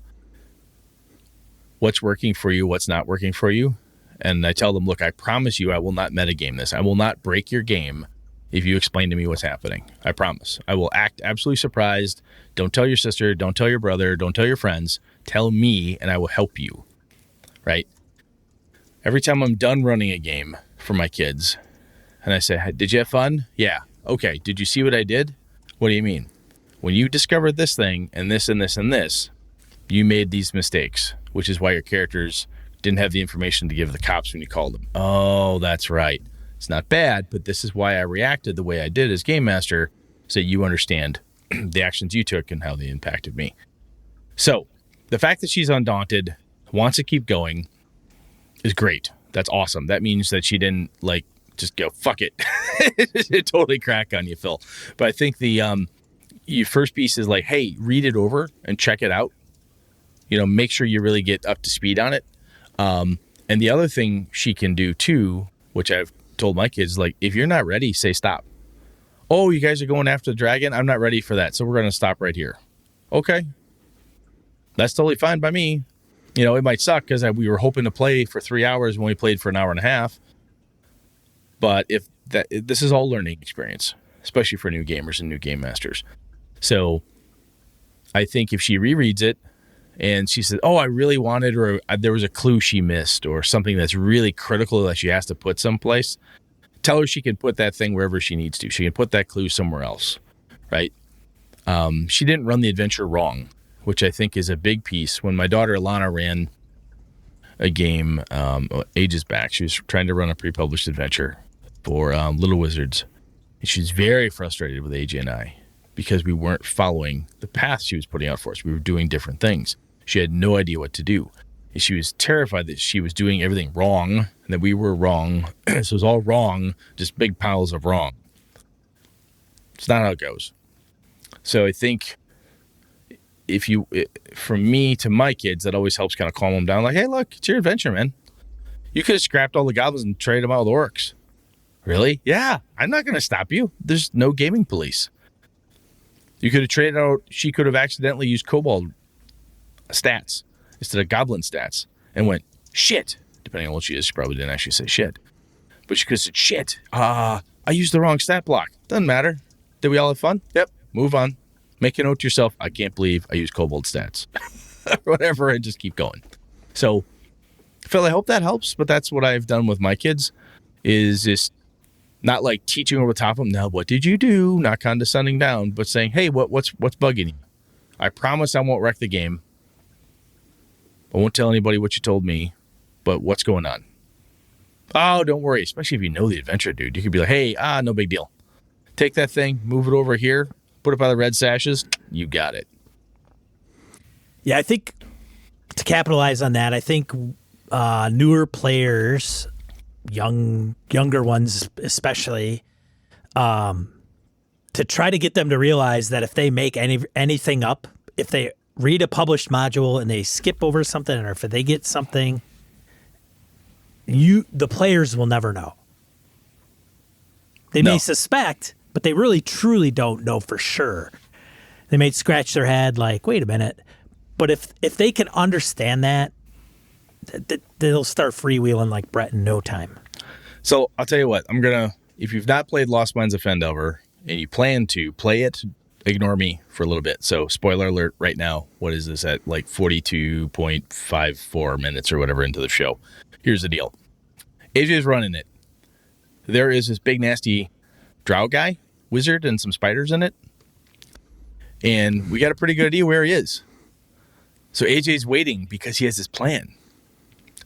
what's working for you, what's not working for you? And I tell them, look, I promise you I will not metagame this. I will not break your game if you explain to me what's happening. I promise. I will act absolutely surprised. Don't tell your sister. Don't tell your brother. Don't tell your friends. Tell me and I will help you. Right? Every time I'm done running a game for my kids and I say, did you have fun? Yeah. Okay. Did you see what I did? What do you mean? When you discovered this thing and this and this and this, you made these mistakes, which is why your characters didn't have the information to give the cops when you called them. Oh, that's right. It's not bad, but this is why I reacted the way I did as game master, so you understand the actions you took and how they impacted me. So the fact that she's undaunted, wants to keep going, is great. That's awesome. That means that she didn't just go, fuck it. It totally crack on you, Phil. But I think the your first piece is like, hey, read it over and check it out. Make sure you really get up to speed on it. And the other thing she can do too, which I've told my kids, like, if you're not ready, say stop. Oh, you guys are going after the dragon? I'm not ready for that. So we're going to stop right here. Okay. That's totally fine by me. It might suck because we were hoping to play for 3 hours when we played for an hour and a half. But this is all learning experience, especially for new gamers and new game masters. So I think if she rereads it and she says, oh, I really wanted, or there was a clue she missed or something that's really critical that she has to put someplace, tell her she can put that thing wherever she needs to. She can put that clue somewhere else, right? She didn't run the adventure wrong, which I think is a big piece. When my daughter Alana ran a game ages back, she was trying to run a pre-published adventure for Little Wizards. And she was very frustrated with AJ and I because we weren't following the path she was putting out for us. We were doing different things. She had no idea what to do. And she was terrified that she was doing everything wrong and that we were wrong. So it was all wrong, just big piles of wrong. It's not how it goes. So I think from me to my kids, that always helps kind of calm them down. Like, hey, look, it's your adventure, man. You could have scrapped all the goblins and traded them out with orcs. Really? Yeah, I'm not going to stop you. There's no gaming police. You could have traded out, she could have accidentally used kobold stats instead of goblin stats and went, shit. Depending on what she is, she probably didn't actually say shit. But she could have said, shit, I used the wrong stat block. Doesn't matter. Did we all have fun? Yep. Move on. Make a note to yourself, I can't believe I used kobold stats. Or whatever, and just keep going. So, Phil, I hope that helps, but that's what I've done with my kids, is just not like teaching over the top of them, now what did you do? Not condescending down, but saying, hey, what's bugging you? I promise I won't wreck the game. I won't tell anybody what you told me, but what's going on? Oh, don't worry, especially if you know the adventure, dude. You could be like, hey, no big deal. Take that thing, move it over here, put it by the red sashes, you got it. Yeah, I think to capitalize on that, I think newer players, younger ones especially, to try to get them to realize that if they make anything up, if they read a published module and they skip over something, or if they get something, the players will never know. They may suspect, but they really truly don't know for sure. They may scratch their head like, wait a minute. But if they can understand that, they'll start freewheeling like Brett in no time. So I'll tell you what, if you've not played Lost Mines of Fendelver and you plan to play it, ignore me for a little bit. So spoiler alert right now, what is this at like 42.54 minutes or whatever into the show? Here's the deal. AJ's running it. There is this big nasty drow guy, wizard, and some spiders in it. And we got a pretty good idea where he is. So AJ's waiting because he has this plan.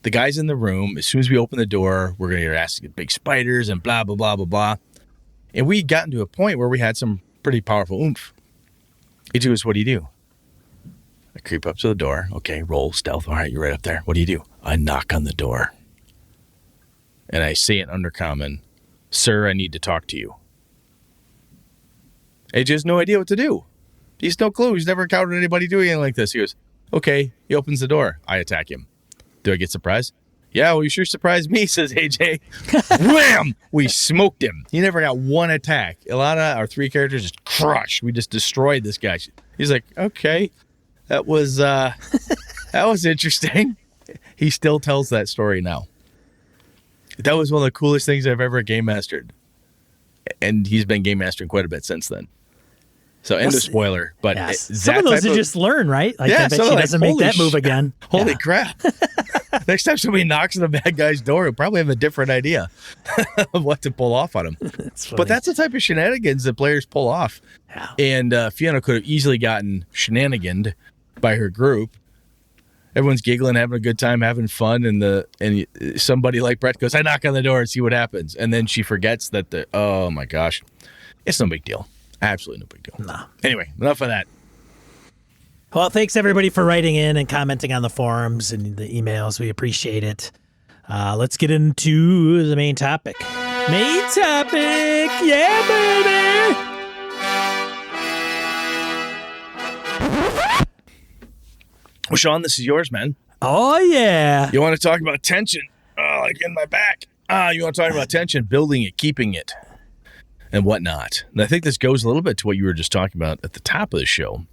The guy's in the room. As soon as we open the door, we're going to get asked to get big spiders and blah, blah, blah, blah, blah. And we'd gotten to a point where we had some pretty powerful oomph. AJ goes, what do you do? I creep up to the door. Okay, roll stealth. All right, you're right up there. What do you do? I knock on the door. And I say in undercommon, sir, I need to talk to you. AJ has no idea what to do. He's no clue. He's never encountered anybody doing anything like this. He goes, okay. He opens the door. I attack him. Do I get surprised? Yeah, well, you sure surprised me, says AJ. Wham! We smoked him. He never got one attack. Ilana, our three characters, just crushed. We just destroyed this guy. He's like, okay, that was interesting. He still tells that story now. That was one of the coolest things I've ever game mastered. And he's been game mastering quite a bit since then. So, end of spoiler. But yeah, some of those you just learn, right? Like, yeah, I bet she doesn't make that move again. Holy crap. Next time somebody knocks on a bad guy's door, he'll probably have a different idea of what to pull off on him. But that's the type of shenanigans that players pull off. Yeah. And Fiona could have easily gotten shenaniganed by her group. Everyone's giggling, having a good time, having fun, and somebody like Brett goes, I knock on the door and see what happens. And then she forgets that oh my gosh, it's no big deal. Absolutely no big deal. No. Anyway, enough of that. Well, thanks everybody for writing in and commenting on the forums and the emails. We appreciate it. Let's get into the main topic. Main topic. Yeah, baby. Well, Sean, this is yours, man. Oh, yeah. You want to talk about tension? Oh, like in my back. You want to talk about tension, building it, keeping it, and whatnot. And I think this goes a little bit to what you were just talking about at the top of the show.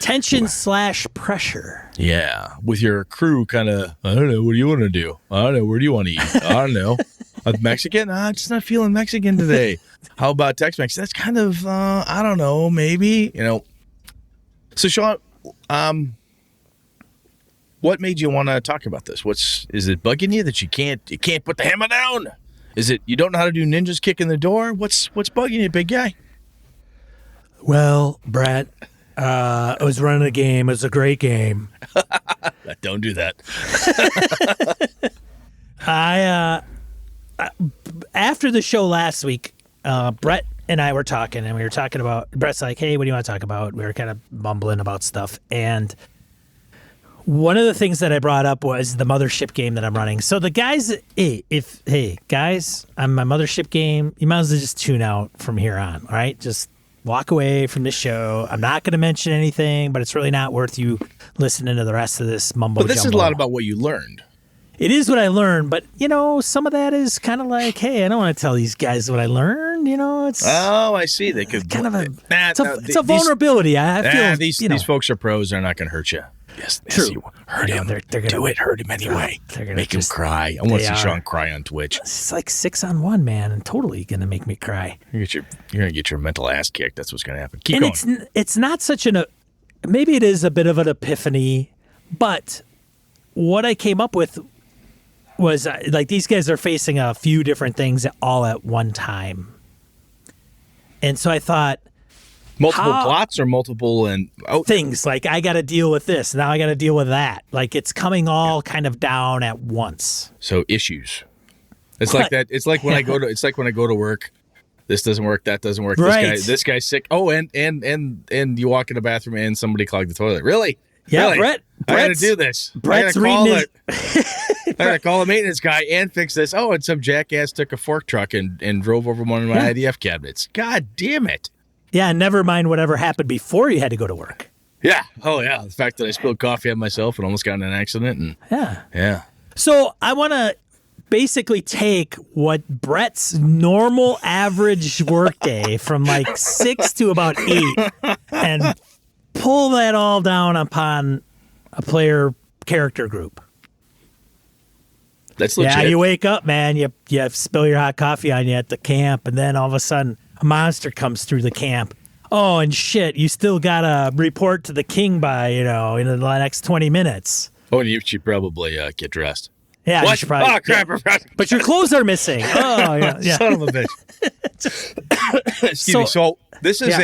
Tension/pressure. Yeah. With your crew kind of, I don't know, what do you want to do? I don't know, where do you want to eat? I don't know. Mexican? I'm just not feeling Mexican today. How about Tex-Mex? That's kind of, I don't know, maybe, So, Sean, what made you want to talk about this? Is it bugging you that you can't put the hammer down? Is it you don't know how to do ninjas kick in the door? What's bugging you, big guy? Well, Brett, I was running a game. It was a great game. Don't do that. After the show last week, Brett and I were talking, and we were talking about, Brett's like, hey, what do you want to talk about? We were kind of mumbling about stuff. And one of the things that I brought up was the mothership game that I'm running. So the guys, guys, on my mothership game, you might as well just tune out from here on, all right? Just walk away from this show. I'm not going to mention anything, but it's really not worth you listening to the rest of this mumbo jumbo. But this is a lot about what you learned. It is what I learned, but, some of that is kind of like, hey, I don't want to tell these guys what I learned, it's... Oh, I see. They could... kind of it's a vulnerability. I feel, these folks are pros. They're not going to hurt you. Yes, true. You hurt him. They're gonna, do it. Hurt him anyway. Make him cry. I want to see Sean cry on Twitch. It's like 6-on-1, man, and totally going to make me cry. You're going to get your mental ass kicked. That's what's going to happen. Keep going. It's not such maybe it is a bit of an epiphany, but what I came up with was like these guys are facing a few different things all at one time. And so I thought, multiple plots or multiple things, like I got to deal with this, now I got to deal with that. Like it's coming all kind of down at once. So issues. It's like that. It's like when I go to work. This doesn't work. That doesn't work. Right. This guy's sick. Oh, and you walk in the bathroom and somebody clogged the toilet. Really? Yeah, really? Brett. I got to do this. Brett's I got to call the maintenance guy and fix this. Oh, and some jackass took a fork truck and drove over one of my IDF cabinets. God damn it. Yeah, never mind whatever happened before you had to go to work. Yeah. Oh, yeah. The fact that I spilled coffee on myself and almost got in an accident. And yeah. So I want to basically take what Brett's normal average workday from like 6 to about 8 and pull that all down upon a player character group. That's legit. Yeah, you wake up, man, you spill your hot coffee on you at the camp, and then all of a sudden a monster comes through the camp. Oh, and shit, you still got to report to the king by, in the next 20 minutes. Oh, and you should probably get dressed. Yeah, what? You should probably, oh, crap. yeah. But your clothes are missing. Oh, yeah. Son of a bitch. Excuse me. So this is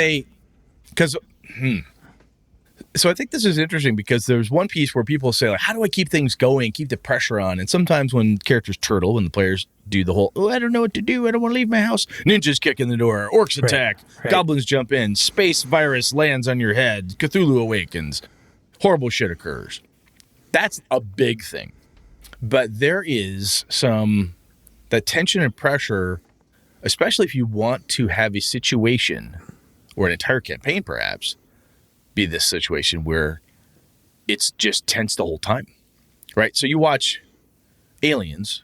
So I think this is interesting because there's one piece where people say, like, how do I keep things going, keep the pressure on? And sometimes when characters turtle and the players do the whole, I don't know what to do, I don't want to leave my house, ninjas kick in the door, orcs attack, goblins jump in, space virus lands on your head, Cthulhu awakens, horrible shit occurs. That's a big thing. But there is that tension and pressure, especially if you want to have a situation or an entire campaign perhaps, be this situation where it's just tense the whole time, right? So you watch Aliens,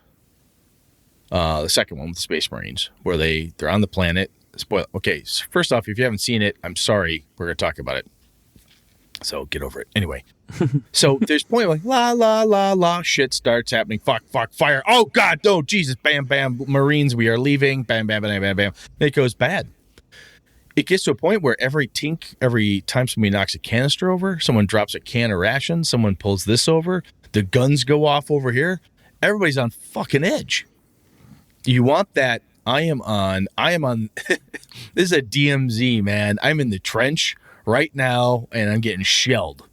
the second one with the Space Marines, where they're on the planet. Spoil. Okay, so first off, if you haven't seen it, I'm sorry, we're going to talk about it. So get over it. Anyway, so there's a point like, la, la, la, la, shit starts happening. Fuck, fire. Oh, God, no, Jesus, bam, bam, Marines, we are leaving. Bam, bam, bam, bam, bam. It goes bad. It gets to a point where every time somebody knocks a canister over, someone drops a can of rations, someone pulls this over, the guns go off over here, everybody's on fucking edge. You want that, I am on, this is a DMZ, man. I'm in the trench right now, and I'm getting shelled.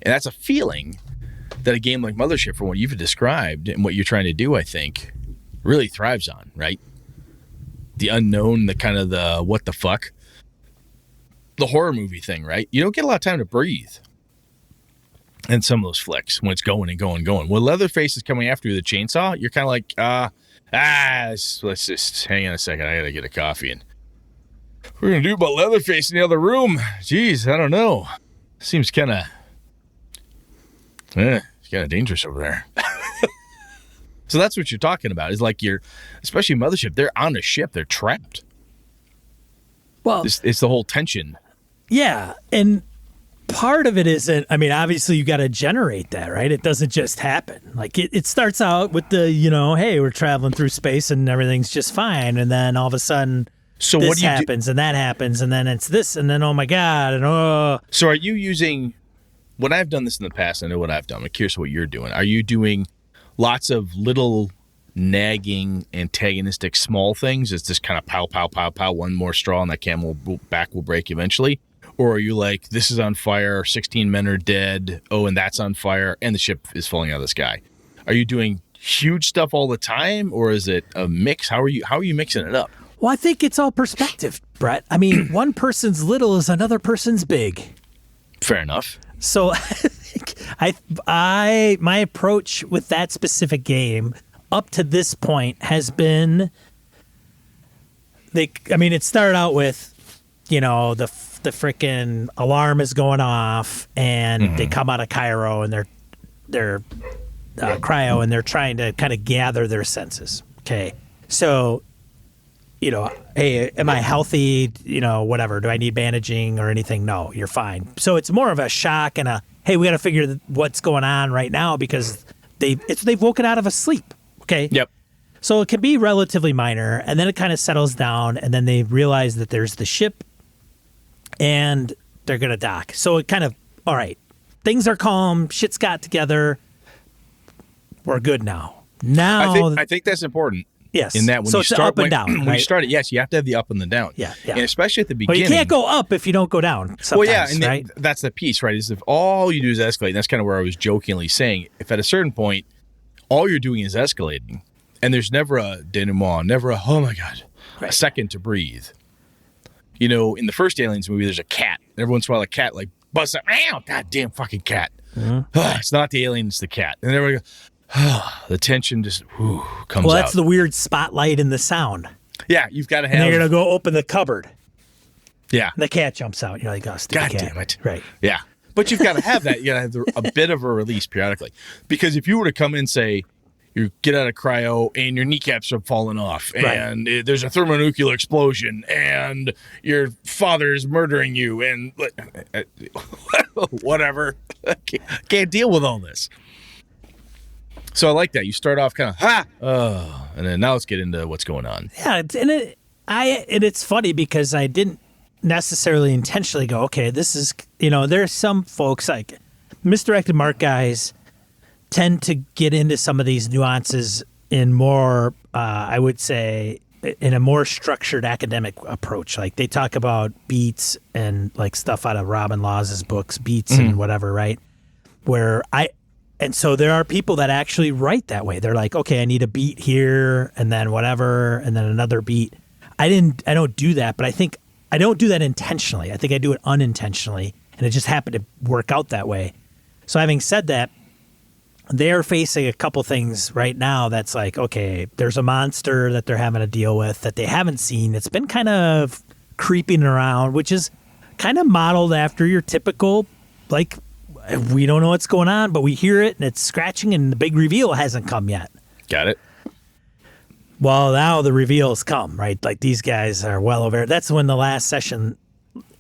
And that's a feeling that a game like Mothership, from what you've described and what you're trying to do, I think, really thrives on, right? The unknown, the kind of the what the fuck, the horror movie thing, right? You don't get a lot of time to breathe in some of those flicks when it's going and going and going. When Leatherface is coming after you with a chainsaw, you're kind of like, let's just hang on a second. I got to get a coffee. And we're going to do about Leatherface in the other room. Jeez, I don't know. Seems kind of, it's kind of dangerous over there. So that's what you're talking about. Is like especially Mothership, they're on a ship. They're trapped. Well, it's the whole tension. Yeah. And part of it isn't, I mean, obviously you got to generate that, right? It doesn't just happen. Like it starts out with the, hey, we're traveling through space and everything's just fine. And then all of a sudden so this what do you happens and that happens. And then it's this. And then, oh my God. And So are you using, when I've done this in the past, I know what I've done. I'm curious what you're doing. Are you doing lots of little nagging, antagonistic small things? It's just kind of pow, pow, pow, pow, one more straw and that camel back will break eventually? Or are you like, this is on fire, 16 men are dead, and that's on fire, and the ship is falling out of the sky? Are you doing huge stuff all the time, or is it a mix? How are you mixing it up? Well, I think it's all perspective, Brett. I mean, one person's little is another person's big. Fair enough. So my approach with that specific game up to this point has been, it started out with, the freaking alarm is going off and they come out of Cairo and they're cryo and they're trying to kind of gather their senses. Okay. So, hey, am I healthy? Whatever. Do I need bandaging or anything? No, you're fine. So it's more of a shock and hey, we got to figure what's going on right now because they've woken out of a sleep. Okay. Yep. So it can be relatively minor, and then it kind of settles down, and then they realize that there's the ship, and they're going to dock. So it kind of, all right, things are calm, shit's got together, we're good now. I think that's important. Yes. In that when so you it's start up and down. When right? you start it, yes, you have to have the up and the down. Yeah. And especially at the beginning. Well, you can't go up if you don't go down. Well, yeah, and right? that's the piece, right? Is if all you do is escalate. And that's kind of where I was jokingly saying, if at a certain point, all you're doing is escalating, and there's never a denouement, never a, oh my God, a second to breathe. In the first Aliens movie, there's a cat. And every once in a while, a cat like busts up, ow, goddamn fucking cat. Mm-hmm. It's not the alien, it's the cat. And everybody goes, the tension just comes out. Well, that's the weird spotlight in the sound. Yeah, you've got to have. And you're going to go open the cupboard. Yeah. And the cat jumps out. You're like, oh, stupid cat. God damn it. Right. Yeah. But you've got to have that. You got to have a bit of a release periodically. Because if you were to come in and say, you get out of cryo and your kneecaps are falling off and there's a thermonuclear explosion and your father is murdering you and whatever. Can't deal with all this. So I like that. You start off kind of, and then now let's get into what's going on. Yeah, and it's funny because I didn't necessarily intentionally go, okay, this is, there's some folks like misdirected mark guys tend to get into some of these nuances in more, I would say, in a more structured academic approach. Like they talk about beats and like stuff out of Robin Laws's books, beats and whatever, right? And so there are people that actually write that way. They're like, okay, I need a beat here and then whatever, and then another beat. I don't do that, but I think I don't do that intentionally. I think I do it unintentionally, and it just happened to work out that way. So having said that, they're facing a couple things right now that's like, okay, there's a monster that they're having to deal with that they haven't seen. It's been kind of creeping around, which is kind of modeled after your typical, like, we don't know what's going on, but we hear it and it's scratching and the big reveal hasn't come yet. Got it. Well, now the reveals come, right? Like these guys are well aware. That's when the last session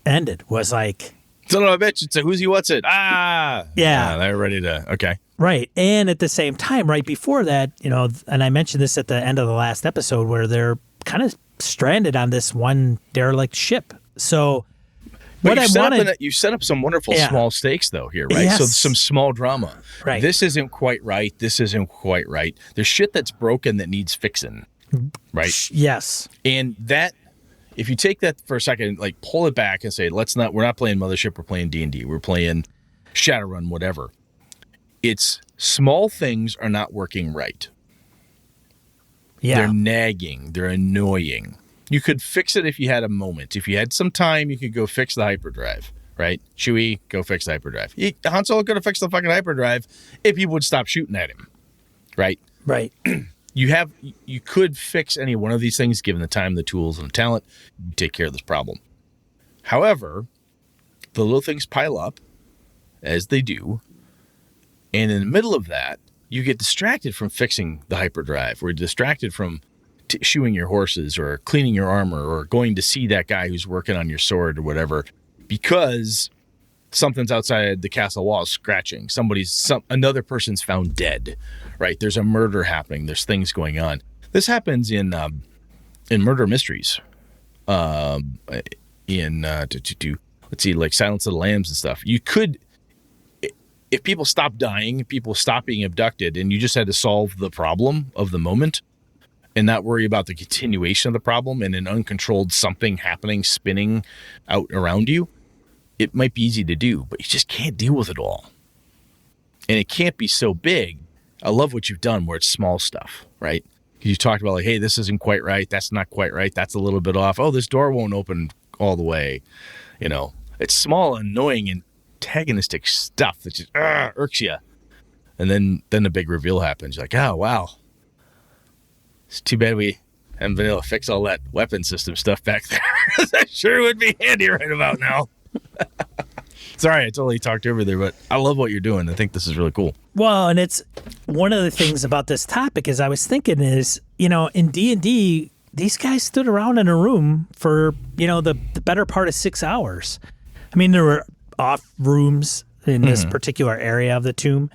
ended, was like, son of a bitch, it's a who's he, what's it? Yeah. They're ready to, okay. Right. And at the same time, right before that, and I mentioned this at the end of the last episode where they're kind of stranded on this one derelict ship. So what I wanted... You set up some wonderful small stakes, though, here, right? Yes. So some small drama. Right. This isn't quite right. This isn't quite right. There's shit that's broken that needs fixing, right? Yes. And that... If you take that for a second, like pull it back and say, we're not playing Mothership, we're playing D&D, we're playing Shadowrun, whatever. It's small things are not working right. Yeah. They're nagging, they're annoying. You could fix it if you had a moment. If you had some time, you could go fix the hyperdrive, right? Chewie, go fix the hyperdrive. Han Solo could have fixed the fucking hyperdrive if people would stop shooting at him, right? Right. you could fix any one of these things given the time, the tools, and the talent. You take care of this problem. However, the little things pile up, as they do, and in the middle of that, you get distracted from fixing the hyperdrive, or distracted from shoeing your horses, or cleaning your armor, or going to see that guy who's working on your sword or whatever, because something's outside the castle walls scratching. Another person's found dead, right? There's a murder happening. There's things going on. This happens in murder mysteries. Let's see, like Silence of the Lambs and stuff. You could, if people stop dying, people stop being abducted, and you just had to solve the problem of the moment and not worry about the continuation of the problem and an uncontrolled something happening, spinning out around you, it might be easy to do, but you just can't deal with it all. And it can't be so big. I love what you've done where it's small stuff, right? You talked about, like, hey, this isn't quite right. That's not quite right. That's a little bit off. Oh, this door won't open all the way. You know, it's small, annoying, antagonistic stuff that just irks you. And then the big reveal happens. You're like, oh, wow. It's too bad we haven't been able to fix all that weapon system stuff back there. That sure would be handy right about now. Sorry, I totally talked over there, but I love what you're doing. I think this is really cool. Well, and it's one of the things about this topic is I was thinking is, in D&D, these guys stood around in a room for, the better part of 6 hours. I mean, there were off rooms in this particular area of the tomb,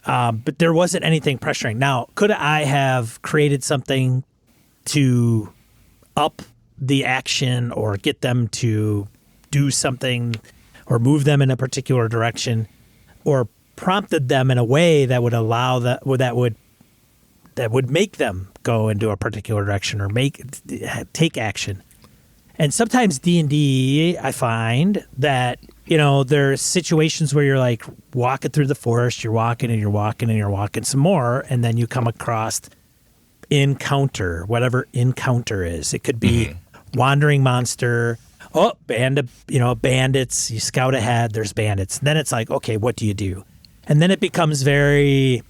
but there wasn't anything pressuring. Now, could I have created something to up the action or get them to do something or move them in a particular direction or prompted them in a way that would allow that would make them go into a particular direction or take action? And sometimes D&D, I find that, there's situations where you're like walking through the forest, you're walking and you're walking and you're walking some more, and then you come across encounter, whatever encounter is. It could be wandering monster, band of, bandits, you scout ahead, there's bandits. Then it's like, okay, what do you do? And then it becomes very,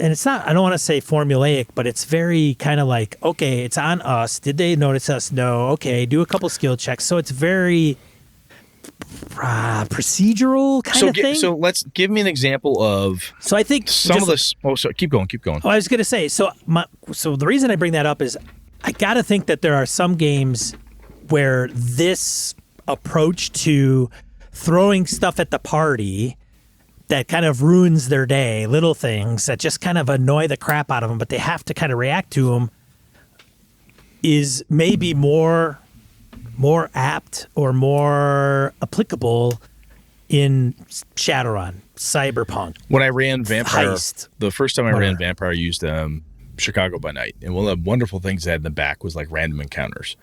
and it's not, I don't want to say formulaic, but it's very kind of like, okay, it's on us. Did they notice us? No. Okay, do a couple skill checks. So it's very procedural kind of thing. So let's give me an example of. So I think some of this. Oh, sorry, keep going. Oh, I was going to say. So the reason I bring that up is I got to think that there are some games where this approach to throwing stuff at the party that kind of ruins their day, little things that just kind of annoy the crap out of them, but they have to kind of react to them, is maybe more apt or more applicable in Shadowrun, Cyberpunk. When I ran Vampire, Heist. The first time I ran Vampire, I used Chicago by Night. And one of the wonderful things it had in the back was like random encounters.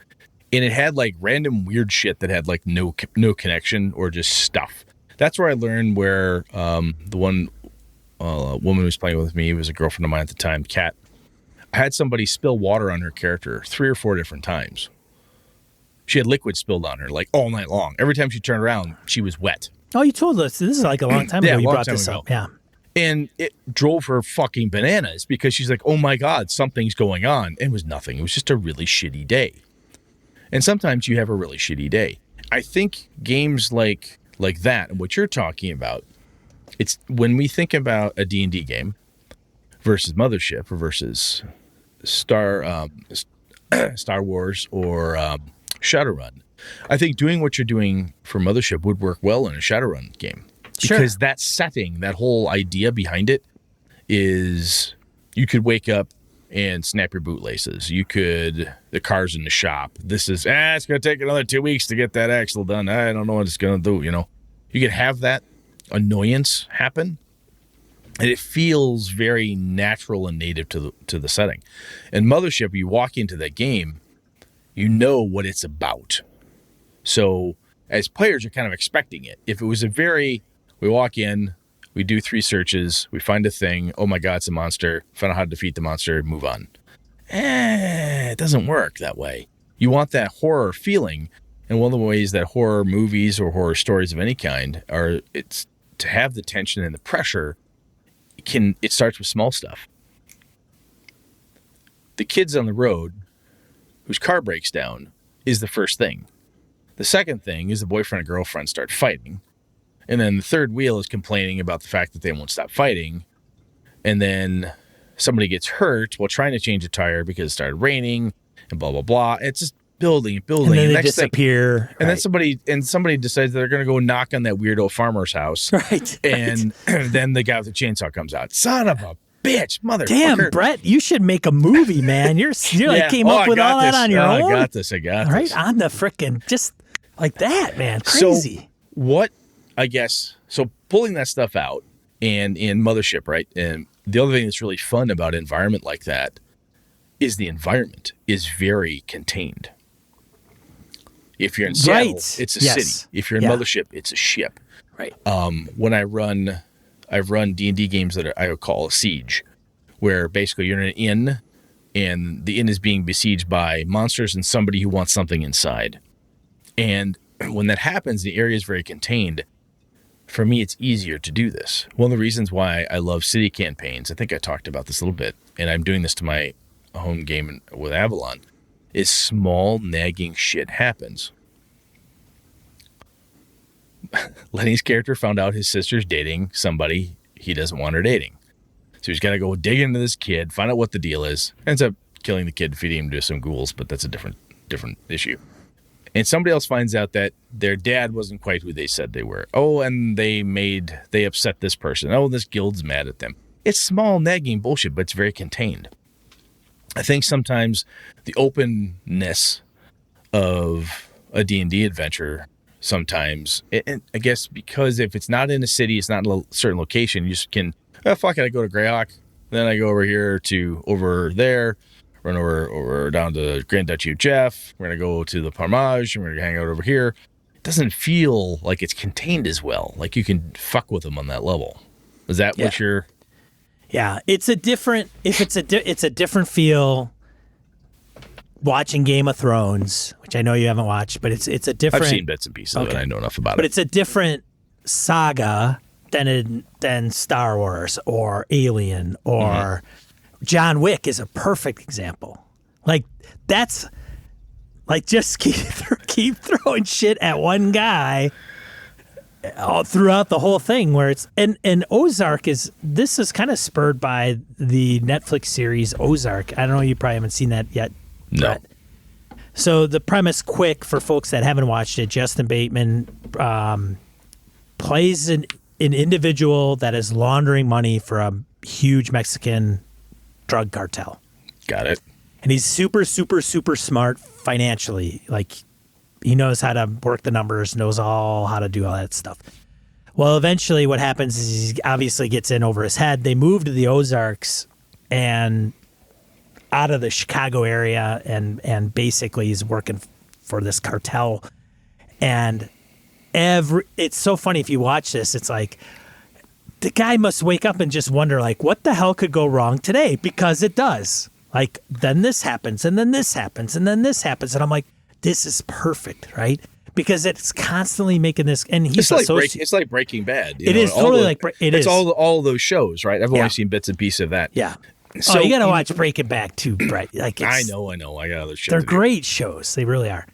And it had like random weird shit that had like no connection or just stuff. That's where I learned where the one woman who was playing with me was a girlfriend of mine at the time, Kat. I had somebody spill water on her character 3 or 4 different times. She had liquid spilled on her like all night long. Every time she turned around, she was wet. Oh, you told us. This is like a long time ago you brought this up. Yeah. And it drove her fucking bananas because she's like, oh my God, something's going on. And it was nothing. It was just a really shitty day. And sometimes you have a really shitty day. I think games like that and what you're talking about, it's when we think about a D&D game versus Mothership or versus Star Wars or Shadowrun, I think doing what you're doing for Mothership would work well in a Shadowrun game. Because that setting, that whole idea behind it is you could wake up and snap your bootlaces. The car's in the shop. This is, it's going to take another 2 weeks to get that axle done. I don't know what it's going to do, You could have that annoyance happen, and it feels very natural and native to the setting. And Mothership, you walk into that game, you know what it's about. So as players, you're kind of expecting it. If it was we walk in, we do 3 searches, we find a thing, oh my God, it's a monster, find out how to defeat the monster, move on. It doesn't work that way. You want that horror feeling, and one of the ways that horror movies or horror stories of any kind it's to have the tension and the pressure, it starts with small stuff. the kids on the road whose car breaks down is the first thing. The second thing is the boyfriend and girlfriend start fighting. And then the third wheel is complaining about the fact that they won't stop fighting. And then somebody gets hurt while trying to change a tire because it started raining and blah, blah, blah. It's just building. And then they disappear. And then somebody decides they're going to go knock on that weirdo farmer's house. Right. And then the guy with the chainsaw comes out. Son of a bitch, motherfucker. Damn, Brett, you should make a movie, man. You came up with all that on your own. I got this. Right on the frickin' just like that, man. Crazy. So pulling that stuff out and in Mothership, right? And the other thing that's really fun about an environment like that is the environment is very contained. If you're in Seattle, it's a city. If you're in Mothership, it's a ship. Right. When I've run D&D games that I would call a siege, where basically you're in an inn, and the inn is being besieged by monsters and somebody who wants something inside. And when that happens, the area is very contained. For me, it's easier to do this. One of the reasons why I love city campaigns, I think I talked about this a little bit, and I'm doing this to my home game with Avalon, is small nagging shit happens. Lenny's character found out his sister's dating somebody he doesn't want her dating. So he's got to go dig into this kid, find out what the deal is. Ends up killing the kid, feeding him to some ghouls, but that's a different issue. And somebody else finds out that their dad wasn't quite who they said they were. Oh, and they upset this person. Oh, this guild's mad at them. It's small nagging bullshit, but it's very contained. I think sometimes the openness of a D&D adventure sometimes, and I guess because if it's not in a city, it's not in a certain location, you just can, fuck it, I go to Greyhawk, then I go over there, run over down to Grand Duchy of Jeff, we're going to go to the Parmage, and we're going to hang out over here. It doesn't feel like it's contained as well. Like you can fuck with them on that level. Is that what you're... Yeah, it's a different feel watching Game of Thrones, which I know you haven't watched, but it's a different... I've seen bits and pieces of it. I know enough about it. But it's a different saga than Star Wars or Alien or John Wick is a perfect example. Like that's like just keep throwing shit at one guy all throughout the whole thing, where it's and Ozark is kind of spurred by the Netflix series Ozark. I don't know, you probably haven't seen that yet. No. Brett. So the premise, quick for folks that haven't watched it, Justin Bateman plays an individual that is laundering money for a huge Mexican drug cartel. Got it. And he's super, super, super smart financially. Like, he knows how to work the numbers, knows how to do all that stuff. Well, eventually what happens is he obviously gets in over his head. They move to the Ozarks and out of the Chicago area, and basically he's working for this cartel. And it's so funny if you watch this, it's like the guy must wake up and just wonder, like, what the hell could go wrong today? Because it does. Like, then this happens, and then this happens, and then this happens. And I'm like, this is perfect, right? Because it's constantly making this, and he's it's like Breaking Bad. It is totally it's all those shows, right? I've only seen bits and pieces of that. Yeah. So you got to watch Breaking Bad too, Brett. Like, I know. I got other shows. They're great shows. They really are.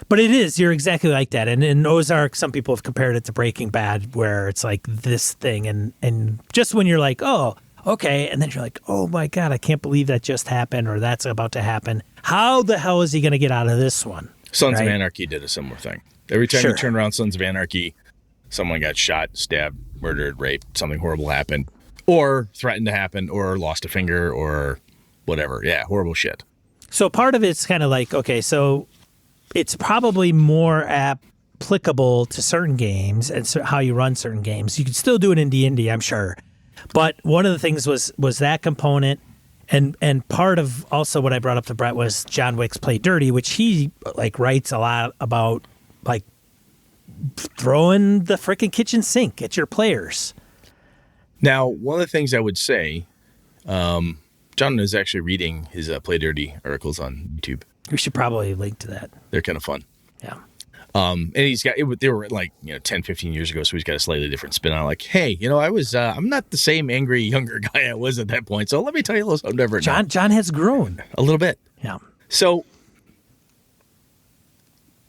But it is. You're exactly like that. And in Ozark, some people have compared it to Breaking Bad, where it's like this thing, and just when you're like, oh, okay, and then you're like, oh my God, I can't believe that just happened, or that's about to happen. How the hell is he going to get out of this one? Sons of Anarchy did a similar thing. Every time you turn around Sons of Anarchy, someone got shot, stabbed, murdered, raped, something horrible happened, or threatened to happen, or lost a finger, or whatever. Yeah, horrible shit. So part of it's kind of like, okay, so it's probably more applicable to certain games and how you run certain games. You could still do it in D&D, I'm sure. But one of the things was that component. And part of also what I brought up to Brett was John Wick's Play Dirty, which he like writes a lot about, like throwing the freaking kitchen sink at your players. Now, one of the things I would say, John is actually reading his Play Dirty articles on YouTube. We should probably link to that. They're kind of fun. Yeah. And they were like, 10, 15 years ago. So he's got a slightly different spin on it. Like, hey, I'm not the same angry younger guy I was at that point. So let me tell you a little something different. John has grown a little bit. Yeah. So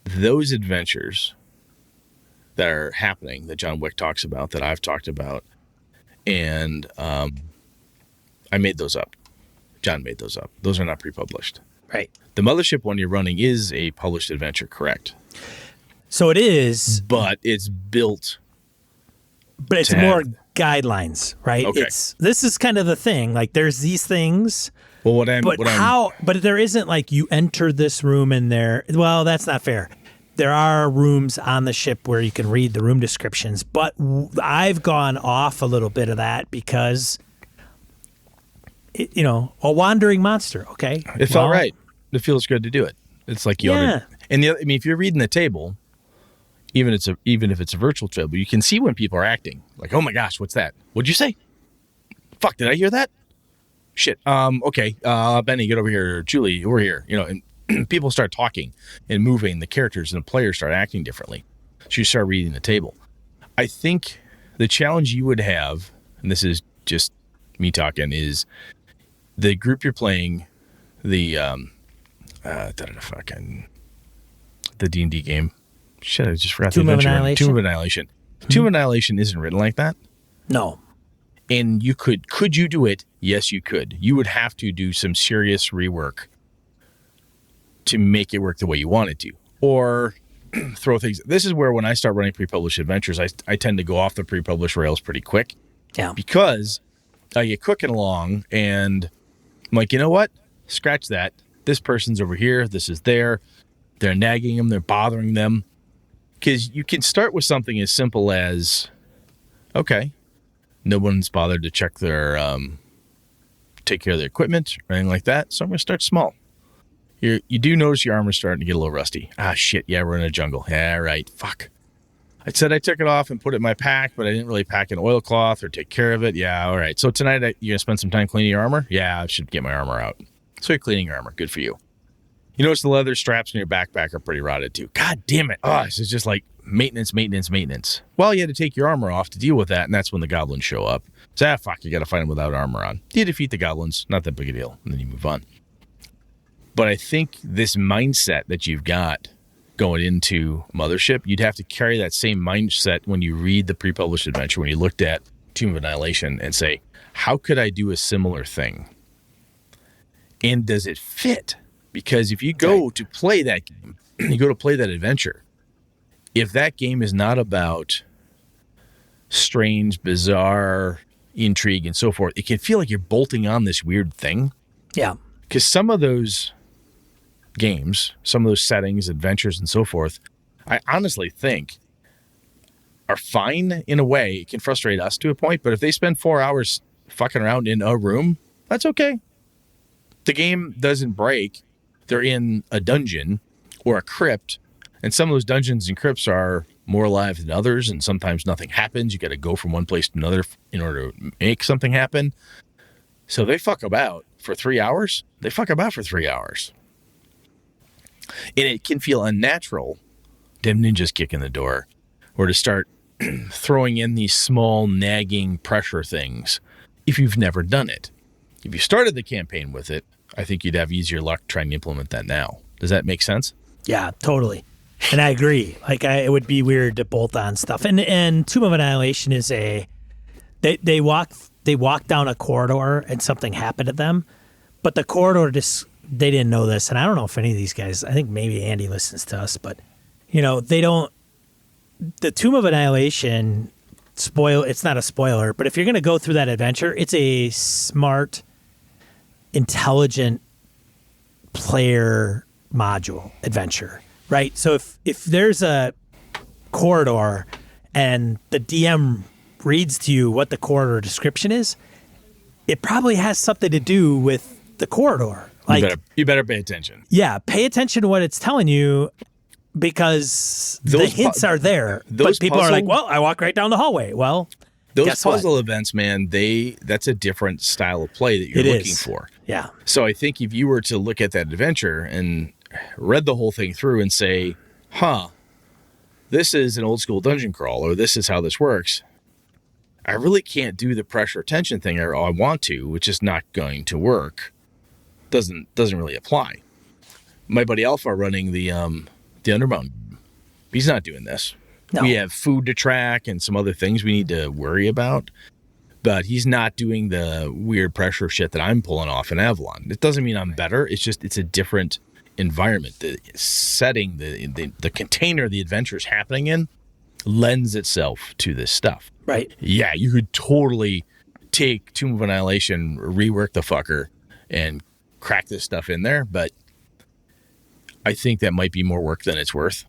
those adventures that are happening that John Wick talks about, that I've talked about, and I made those up. John made those up. Those are not pre-published. Right. The Mothership one you're running is a published adventure, correct? So it is. But it's built. But it's more guidelines, right? Okay. This is kind of the thing. Like there's these things. Well, but there isn't like you enter this room in there. Well, that's not fair. There are rooms on the ship where you can read the room descriptions, but I've gone off a little bit of that because, a wandering monster. Okay, it felt right. It feels good to do it. It's like and if you're reading the table, even if it's a virtual table, you can see when people are acting. Like, oh my gosh, what's that? What'd you say? Fuck, did I hear that? Shit. Okay. Benny, get over here. Julie, over here. And people start talking and moving. The characters and the players start acting differently. So you start reading the table. I think the challenge you would have, and this is just me talking, is the group you're playing, the D&D game. Shit, I just forgot. Tomb of Annihilation. Tomb of Annihilation. Tomb of Annihilation isn't written like that. No. And you could you do it? Yes, you could. You would have to do some serious rework to make it work the way you want it to. Or throw things. This is where when I start running pre-published adventures, I tend to go off the pre-published rails pretty quick. Yeah. Because I get cooking along and I'm like, you know what? Scratch that. This person's over here. This is there. They're nagging them. They're bothering them. Because you can start with something as simple as, okay, no one's bothered to check their, take care of their equipment or anything like that. So I'm going to start small. You do notice your armor's starting to get a little rusty. Ah, shit. Yeah, we're in a jungle. Yeah, right. Fuck. I said I took it off and put it in my pack, but I didn't really pack an oilcloth or take care of it. Yeah, all right. So tonight you're going to spend some time cleaning your armor? Yeah, I should get my armor out. So you're cleaning your armor. Good for you. You notice the leather straps in your backpack are pretty rotted too. God damn it. Oh, this is just like maintenance. Well, you had to take your armor off to deal with that, and that's when the goblins show up. So, fuck, you got to fight them without armor on. You defeat the goblins. Not that big a deal. And then you move on. But I think this mindset that you've got going into Mothership, you'd have to carry that same mindset when you read the pre-published adventure, when you looked at Tomb of Annihilation and say, how could I do a similar thing? And does it fit? Because if you go to play that game, you go to play that adventure, if that game is not about strange, bizarre intrigue and so forth, it can feel like you're bolting on this weird thing. Yeah. Because some of those games, some of those settings, adventures, and so forth, I honestly think are fine in a way. It can frustrate us to a point, but if they spend 4 hours fucking around in a room, that's okay. The game doesn't break. They're in a dungeon or a crypt, and some of those dungeons and crypts are more alive than others, and sometimes nothing happens. You got to go from one place to another in order to make something happen. So they fuck about for 3 hours. They fuck about for 3 hours. And it can feel unnatural to have ninjas kick in the door or to start throwing in these small nagging pressure things if you've never done it. If you started the campaign with it, I think you'd have easier luck trying to implement that now. Does that make sense? Yeah, totally. And I agree. Like, it would be weird to bolt on stuff. And Tomb of Annihilation is they walk down a corridor and something happened to them, but the corridor they didn't know this. And I don't know if any of these guys, I think maybe Andy listens to us, but they don't, the Tomb of Annihilation it's not a spoiler, but if you're going to go through that adventure, it's a smart, intelligent player module adventure, right? So if there's a corridor and the DM reads to you what the corridor description is, it probably has something to do with the corridor. Like, you better pay attention. Yeah, pay attention to what it's telling you, because the hints are there. But people are like, well, I walk right down the hallway. Well, those puzzle events, man, that's a different style of play that you're looking for. Yeah. So I think if you were to look at that adventure and read the whole thing through and say, this is an old school dungeon crawl, or this is how this works, I really can't do the pressure tension thing or I want to, which is not going to work. Doesn't really apply. My buddy Alpha running the Underbound, he's not doing this. No. We have food to track and some other things we need to worry about, but he's not doing the weird pressure shit that I'm pulling off in Avalon. It doesn't mean I'm better. It's just, it's a different environment. The setting, the container the adventure's happening in lends itself to this stuff. Right. Yeah, you could totally take Tomb of Annihilation, rework the fucker, and crack this stuff in there, but I think that might be more work than it's worth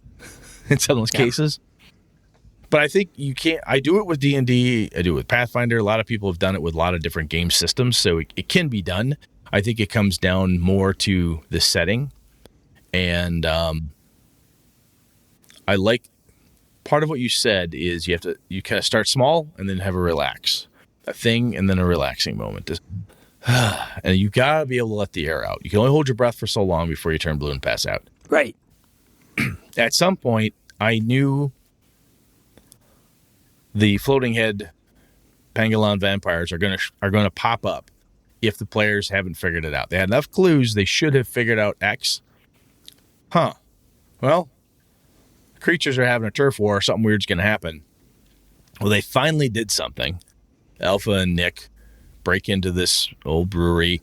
in some of those cases. But I think you can't. I do it with D&D. I do it with Pathfinder. A lot of people have done it with a lot of different game systems, so it can be done. I think it comes down more to the setting, and I like part of what you said is you kind of start small and then have a thing and then a relaxing moment. And you gotta be able to let the air out. You can only hold your breath for so long before you turn blue and pass out. Right. At some point, I knew the floating head pangolin vampires are gonna pop up if the players haven't figured it out. They had enough clues. They should have figured out X. Well, creatures are having a turf war. Something weird's going to happen. Well, they finally did something. Alpha and Nick break into this old brewery.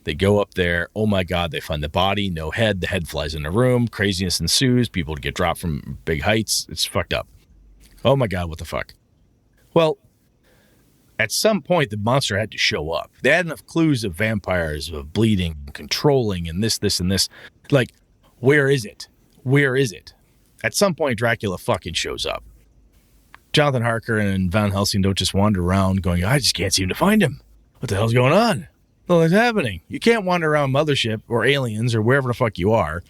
They go up there. Oh, my God. They find the body. No head. The head flies in the room. Craziness ensues. People get dropped from big heights. It's fucked up. Oh, my God. What the fuck? Well, at some point, the monster had to show up. They had enough clues of vampires, of bleeding, controlling, and this, and this. Like, where is it? Where is it? At some point, Dracula fucking shows up. Jonathan Harker and Van Helsing don't just wander around going, I just can't seem to find him. What the hell's going on? What's happening? You can't wander around Mothership or Aliens or wherever the fuck you are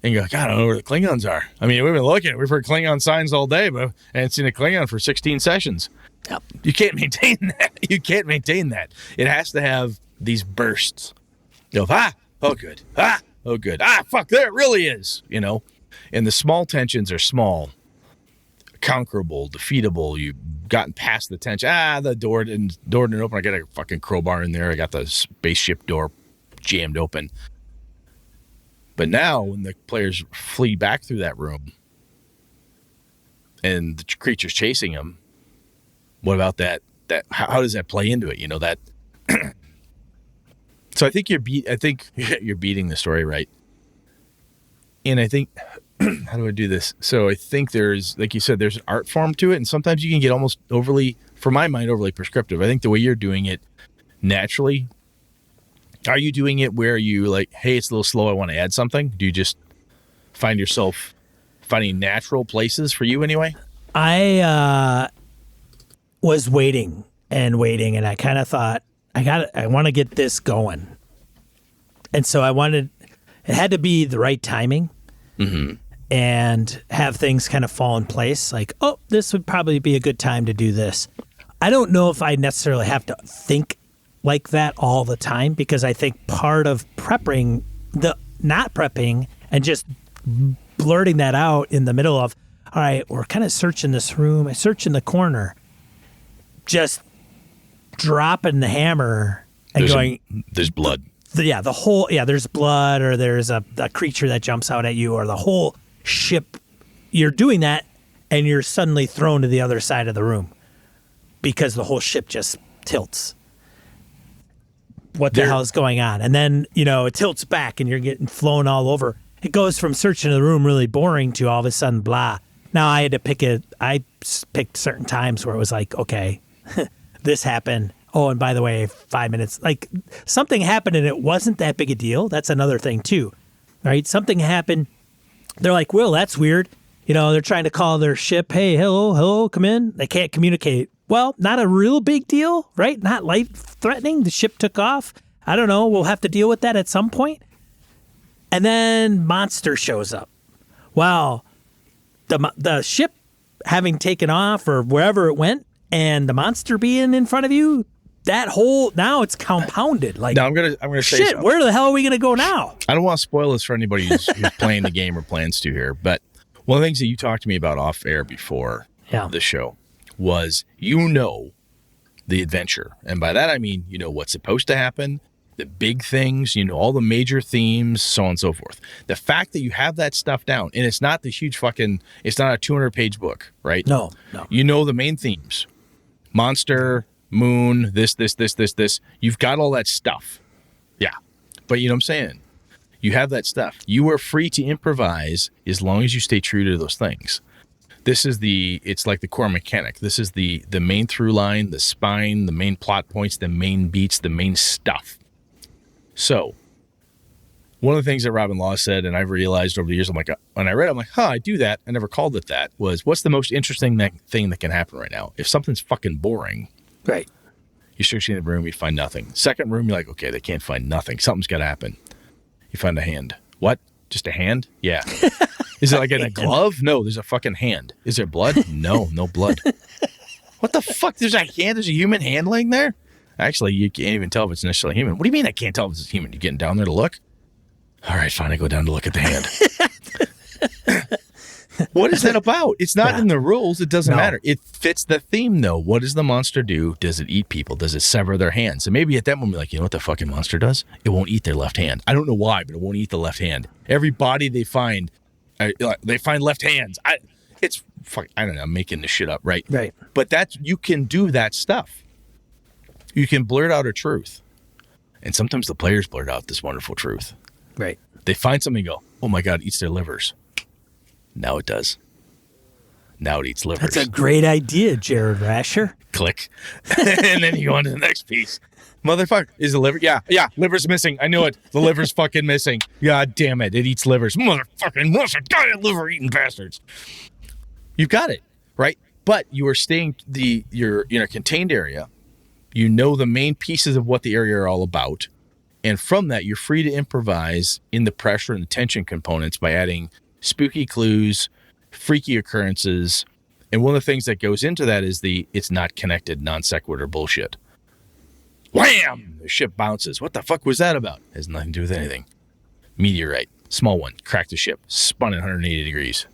and go, God, I don't know where the Klingons are. I mean, we've been looking. We've heard Klingon signs all day, but I haven't seen a Klingon for 16 sessions. Yep. You can't maintain that. You can't maintain that. It has to have these bursts of, oh, good. Oh, good. Fuck, there it really is, you know. And the small tensions are small, conquerable, defeatable. You've gotten past the tension. The door didn't open. I got a fucking crowbar in there. I got the spaceship door jammed open. But now when the players flee back through that room and the creature's chasing them, what about that? How does that play into it? You know, that. So I think you're beating the story right. And I think, how do I do this? So I think there's, like you said, there's an art form to it. And sometimes you can get almost overly, for my mind, overly prescriptive. I think the way you're doing it naturally, are you doing it where you like, hey, it's a little slow, I want to add something? Do you just find yourself finding natural places for you anyway? I was waiting, and I kind of thought, I want to get this going. And so it had to be the right timing. Mm-hmm. And have things kind of fall in place. Like, oh, this would probably be a good time to do this. I don't know if I necessarily have to think like that all the time, because I think part of prepping, not prepping and just blurting that out in the middle of, all right, we're kind of searching this room. I search in the corner, just dropping the hammer and there's blood. There's blood, or there's a creature that jumps out at you, or the whole ship. You're doing that, and you're suddenly thrown to the other side of the room because the whole ship just tilts. What the hell is going on? And then, it tilts back, and you're getting flown all over. It goes from searching the room really boring to all of a sudden, blah. Now, I had to I picked certain times where it was like, okay, this happened. Oh, and by the way, 5 minutes, like something happened and it wasn't that big a deal. That's another thing too, right? Something happened. They're like, well, that's weird. They're trying to call their ship. Hey, hello, come in. They can't communicate. Well, not a real big deal, right? Not life threatening. The ship took off. I don't know. We'll have to deal with that at some point. And then monster shows up. Well, the ship having taken off or wherever it went, and the monster being in front of you, now it's compounded. Like, now I'm gonna say shit. something. Where the hell are we gonna go now? I don't want to spoil this for anybody who's playing the game or plans to here, but One of the things that you talked to me about off air before the show was, the adventure. And by that, I mean, what's supposed to happen, the big things, all the major themes, so on and so forth. The fact that you have that stuff down, and it's not the huge it's not a 200-page book, right? No. You know the main themes. Monster, moon, this. You've got all that stuff. Yeah. But you know what I'm saying? You have that stuff. You are free to improvise as long as you stay true to those things. It's like the core mechanic. This is the main through line, the spine, the main plot points, the main beats, the main stuff. So, one of the things that Robin Law said, and I've realized over the years, when I read it, I'm like, I do that. I never called it that. What's the most interesting thing that can happen right now? If something's fucking boring, right? You search in the room, you find nothing. Second room, you're like, okay, they can't find nothing. Something's got to happen. You find a hand. What? Just a hand? Yeah. Is it like in a glove? No, there's a fucking hand. Is there blood? No blood. What the fuck? There's a hand? There's a human hand laying there? Actually, you can't even tell if it's necessarily human. What do you mean I can't tell if it's human? You getting down there to look? All right, fine. I go down to look at the hand. What is that about? It's not in the rules. It doesn't matter. It fits the theme, though. What does the monster do? Does it eat people? Does it sever their hands? And maybe at that moment, like, you know what the fucking monster does? It won't eat their left hand. I don't know why, but it won't eat the left hand. Every body they find left hands. I don't know. I'm making this shit up, right? Right. But you can do that stuff. You can blurt out a truth. And sometimes the players blurt out this wonderful truth. Right. They find something and go, oh my God, it eats their livers. Now it does. Now it eats livers. That's a great idea, Jared Rasher. Click. And then you go on to the next piece. Motherfucker, is the liver? Yeah, liver's missing. I knew it. The liver's fucking missing. God damn it. It eats livers. Motherfucking monster. God, liver eating bastards. You've got it, right? But you are you're in a contained area. You know the main pieces of what the area are all about. And from that, you're free to improvise in the pressure and the tension components by adding spooky clues, freaky occurrences. And one of the things that goes into that is it's not connected, non sequitur bullshit. Wham! The ship bounces. What the fuck was that about? Has nothing to do with anything. Meteorite, small one, cracked the ship, spun at 180 degrees.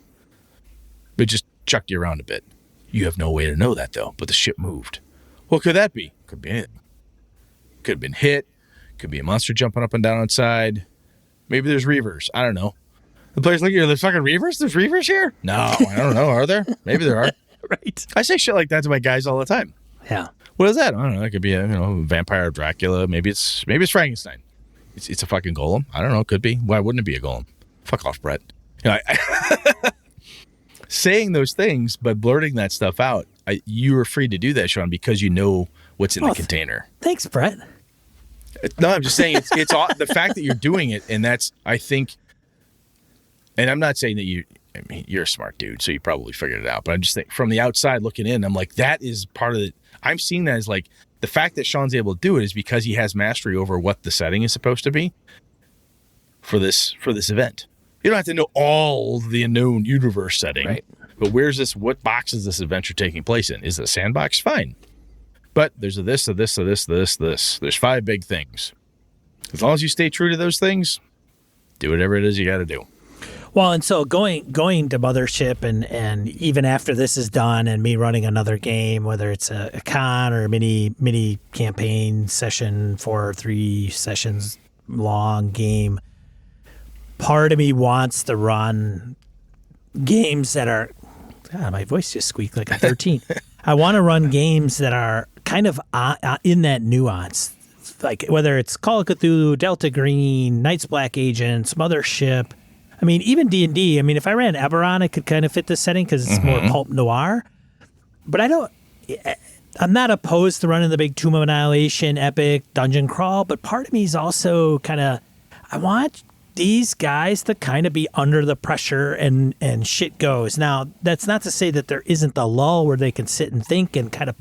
But just chucked you around a bit. You have no way to know that, though, but the ship moved. What could that be? Could be anything. Could have been hit. Could be a monster jumping up and down outside. Maybe there's reavers. I don't know. The player's looking, there's fucking reavers? There's reavers here? No, I don't know. Are there? Maybe there are. Right. I say shit like that to my guys all the time. Yeah. What is that? I don't know. It could be a vampire Dracula. Maybe it's Frankenstein. It's a fucking golem. I don't know. It could be. Why wouldn't it be a golem? Fuck off, Brett. Saying those things, but blurting that stuff out, you are free to do that, Sean, because you know what's in the container. Thanks, Brett. No, I'm just saying it's all, the fact that you're doing it, and that's, I think, and I'm not saying that you're a smart dude, so you probably figured it out, but I'm just saying from the outside looking in, I'm like, that is part of it. I'm seeing that as like, the fact that Sean's able to do it is because he has mastery over what the setting is supposed to be for this event. You don't have to know all the known universe setting, right? But what box is this adventure taking place in? Is it a sandbox? Fine. But there's a this, a this, a this, this. There's 5 big things. As long as you stay true to those things, do whatever it is you got to do. Well, and so going to Mothership and even after this is done and me running another game, whether it's a con or a mini campaign session, 4 or 3 sessions long game, part of me wants to run games that are, God, my voice just squeaked like a 13. I want to run games that are kind of in that nuance, like whether it's Call of Cthulhu, Delta Green, Night's Black Agents, Mothership. I mean, even D&D. I mean, if I ran Eberron, it could kind of fit this setting because it's more pulp noir. But I'm not opposed to running the big Tomb of Annihilation, epic, dungeon crawl. But part of me is also kind of, I want these guys to kind of be under the pressure and shit goes. Now, that's not to say that there isn't the lull where they can sit and think and kind of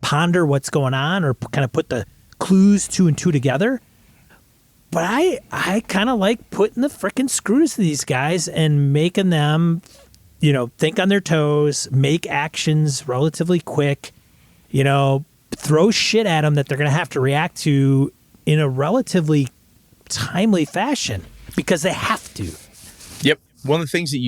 ponder what's going on or kind of put the clues 2 and 2 together. But I kind of like putting the frickin' screws to these guys and making them, think on their toes, make actions relatively quick, throw shit at them that they're going to have to react to in a relatively timely fashion because they have to. Yep. One of the things that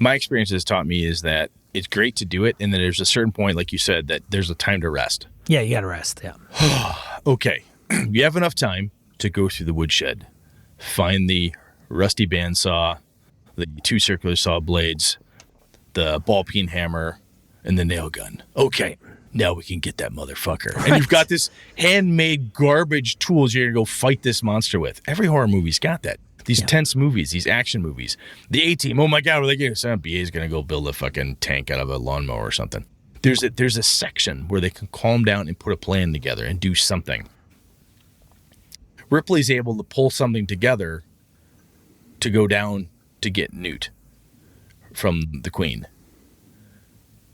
My experience has taught me is that it's great to do it, and then there's a certain point, like you said, that there's a time to rest. Yeah, you got to rest. Yeah. Okay, you have enough time to go through the woodshed, find the rusty bandsaw, the 2 circular saw blades, the ball peen hammer, and the nail gun. Okay, now we can get that motherfucker. Right. And you've got this handmade garbage tools you're going to go fight this monster with. Every horror movie's got that. These tense movies, these action movies. The A-Team, oh my God, what are they going to do? Some BA's going to go build a fucking tank out of a lawnmower or something. There's a section where they can calm down and put a plan together and do something. Ripley's able to pull something together to go down to get Newt from the Queen.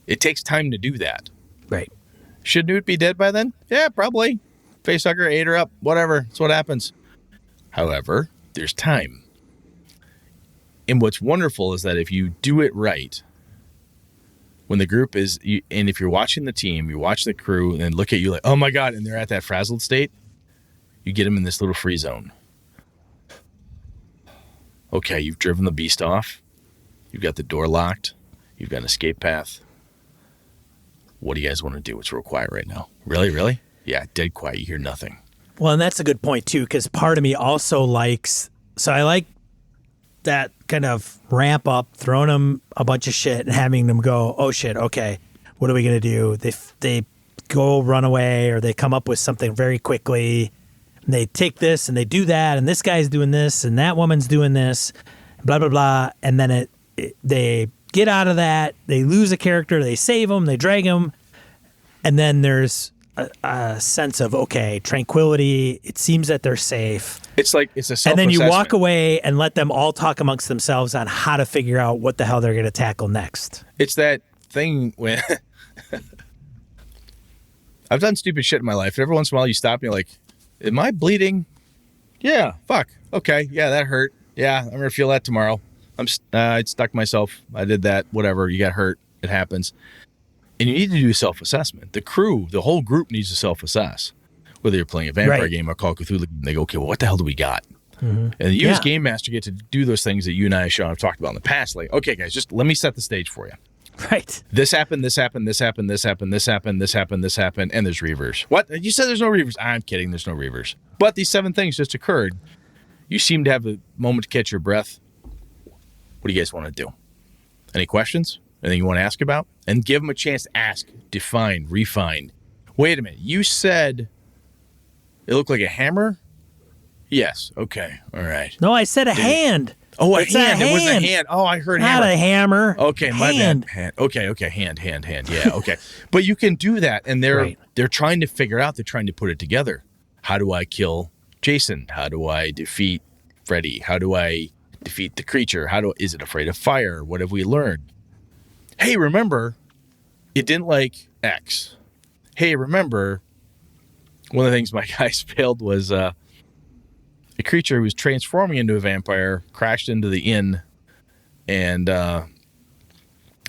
It takes time to do that. Right. Should Newt be dead by then? Yeah, probably. Facehugger ate her up. Whatever. That's what happens. However, there's time. And what's wonderful is that if you do it right, when the group is, and if you're watching the team, you watch the crew and look at you like, oh my God, and they're at that frazzled state, you get them in this little free zone. Okay, you've driven the beast off. You've got the door locked. You've got an escape path. What do you guys want to do? What's real quiet right now? Really? Yeah, dead quiet. You hear nothing. Well, and that's a good point, too, because part of me also likes... So I like that kind of ramp up, throwing them a bunch of shit and having them go, oh, shit, okay, what are we going to do? They go run away, or they come up with something very quickly. And they take this and they do that, and this guy's doing this, and that woman's doing this, blah, blah, blah. And then they get out of that. They lose a character. They save them. They drag them. And then there's a sense of, okay, tranquility. It seems that they're safe. It's like it's a self-assessment. And then you walk away and let them all talk amongst themselves on how to figure out what the hell they're going to tackle next. It's that thing when I've done stupid shit in my life. And every once in a while you stop and you're like, am I bleeding? Yeah, fuck. Okay, yeah, that hurt. Yeah, I'm going to feel that tomorrow. I stuck myself. I did that. Whatever. You got hurt. It happens. And you need to do self-assessment. The crew, the whole group needs to self-assess. Whether you're playing a vampire game or Call of Cthulhu, they go, okay, well, what the hell do we got? Mm-hmm. And you as Game Master get to do those things that you and I, Sean, have talked about in the past. Like, okay, guys, just let me set the stage for you. Right. This happened, this happened, this happened, this happened, this happened, this happened, this happened, and there's reavers. What? You said there's no reavers. I'm kidding, there's no reavers. But these 7 things just occurred. You seem to have a moment to catch your breath. What do you guys want to do? Any questions? Anything you want to ask about? And give them a chance to ask, define, refine. Wait a minute. You said it looked like a hammer? Yes. Okay. All right. No, I said a hand. Oh, a hand. It was a hand. Oh, I heard hammer. Not a hammer. Okay, my bad. Hand. Okay. Hand. Yeah, okay. But you can do that, and they're trying to figure out, they're trying to put it together. How do I kill Jason? How do I defeat Freddy? How do I defeat the creature? Is it afraid of fire? What have we learned? Hey, remember, it didn't like X. Hey, remember, one of the things my guys failed was a creature who was transforming into a vampire crashed into the inn, and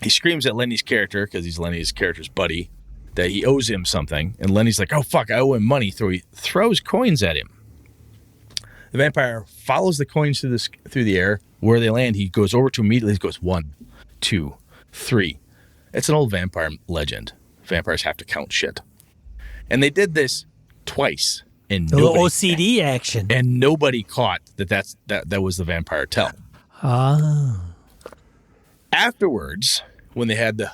he screams at Lenny's character, because he's Lenny's character's buddy, that he owes him something. And Lenny's like, oh, fuck, I owe him money. So he throws coins at him. The vampire follows the coins through the air. Where they land, he goes over to immediately. He goes 1, 2, 3. It's an old vampire legend. Vampires have to count shit. And they did this twice. And a little OCD action. And nobody caught that was the vampire tell. Ah. Afterwards, when they had the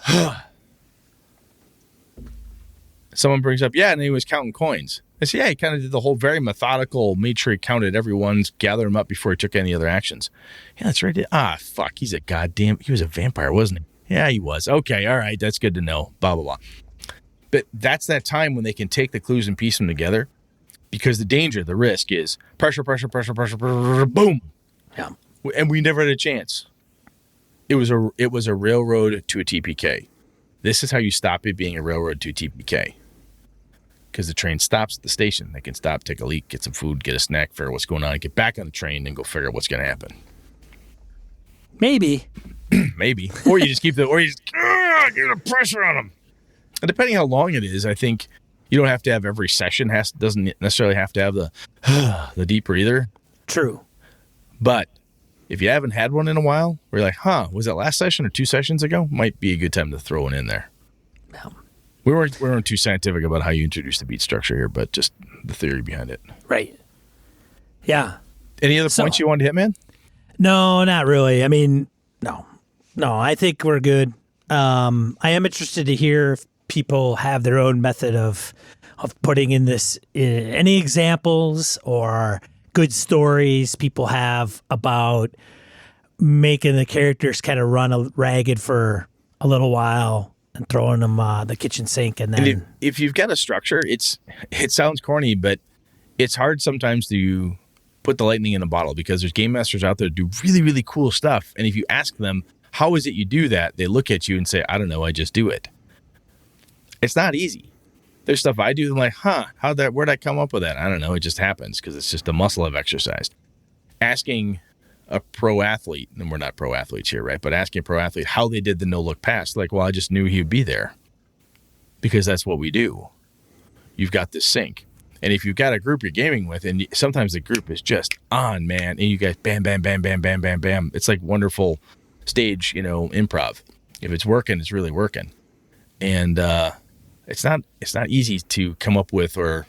someone brings up, and he was counting coins. I said, he kind of did the whole very methodical, made sure he counted everyone's, gathered them up before he took any other actions. Yeah, that's right. Fuck, he was a vampire, wasn't he? Yeah, he was. Okay, all right, that's good to know. Blah, blah, blah. But that's that time when they can take the clues and piece them together, because the danger, the risk is pressure, boom. Yeah. And we never had a chance. It was a railroad to a TPK. This is how you stop it being a railroad to a TPK. Because the train stops at the station. They can stop, take a leak, get some food, get a snack, figure out what's going on, get back on the train, and go figure out what's going to happen. Maybe. Maybe. Or you just get the pressure on them. And depending how long it is, I think you don't have to have every session. Doesn't necessarily have to have the deep breather. True. But if you haven't had one in a while, where you're like, was that last session or 2 sessions ago? Might be a good time to throw one in there. Yeah. We weren't too scientific about how you introduce the beat structure here, but just the theory behind it. Right. Yeah. Any other points you wanted to hit, man? No, not really. I mean, no, I think we're good. I am interested to hear if people have their own method of putting in this, any examples or good stories people have about making the characters kind of run ragged for a little while and throwing them the kitchen sink. And then and if you've got a structure, it sounds corny, but it's hard sometimes to put the lightning in a bottle because there's game masters out there that do really, really cool stuff. And if you ask them, how is it you do that? They look at you and say, I don't know, I just do it. It's not easy. There's stuff I do. I'm like, where'd I come up with that? I don't know. It just happens because it's just a muscle I've exercised. Asking a pro athlete, and we're not pro athletes here, right? But asking a pro athlete how they did the no-look pass, like, well, I just knew he would be there because that's what we do. You've got this sync. And if you've got a group you're gaming with, and sometimes the group is just on, man, and you guys bam, bam, bam, bam, bam, bam, bam. It's like wonderful stage, improv. If it's working, it's really working. And it's not easy to come up with or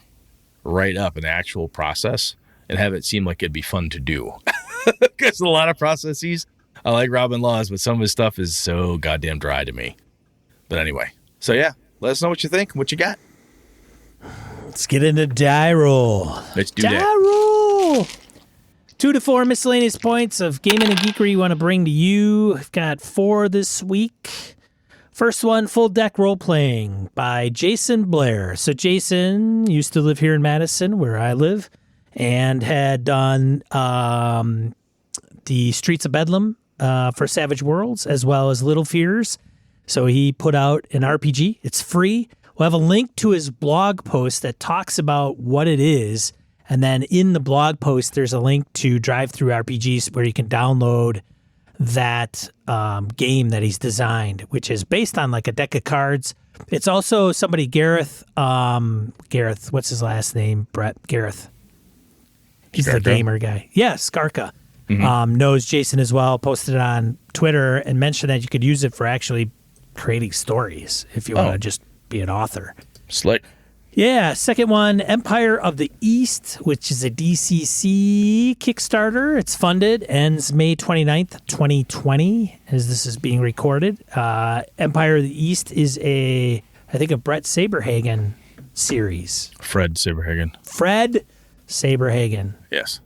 write up an actual process and have it seem like it'd be fun to do. Because a lot of processes, I like Robin Laws, but some of his stuff is so goddamn dry to me. But anyway, so yeah, let us know what you think, what you got. Let's get into die roll. Let's do die that. roll. 2 to 4 miscellaneous points of gaming and geekery you want to bring to you. I've got 4 this week. First one, Full Deck Role Playing by Jason Blair. So Jason used to live here in Madison, where I live, and had done the Streets of Bedlam for Savage Worlds, as well as Little Fears. So he put out an RPG. It's free. We'll have a link to his blog post that talks about what it is. And then in the blog post, there's a link to Drive Through RPGs where you can download that game that he's designed, which is based on like a deck of cards. It's also somebody, Gareth, what's his last name? Brett Gareth. He's the gamer guy. Yeah, Skarka. Knows Jason as well, posted it on Twitter and mentioned that you could use it for actually creating stories if you want to just be an author. Slick. Yeah, second one, Empire of the East, which is a DCC Kickstarter. It's funded, ends May 29th, 2020, as this is being recorded. Empire of the East is I think a Brett Saberhagen series. Fred Saberhagen. Yes.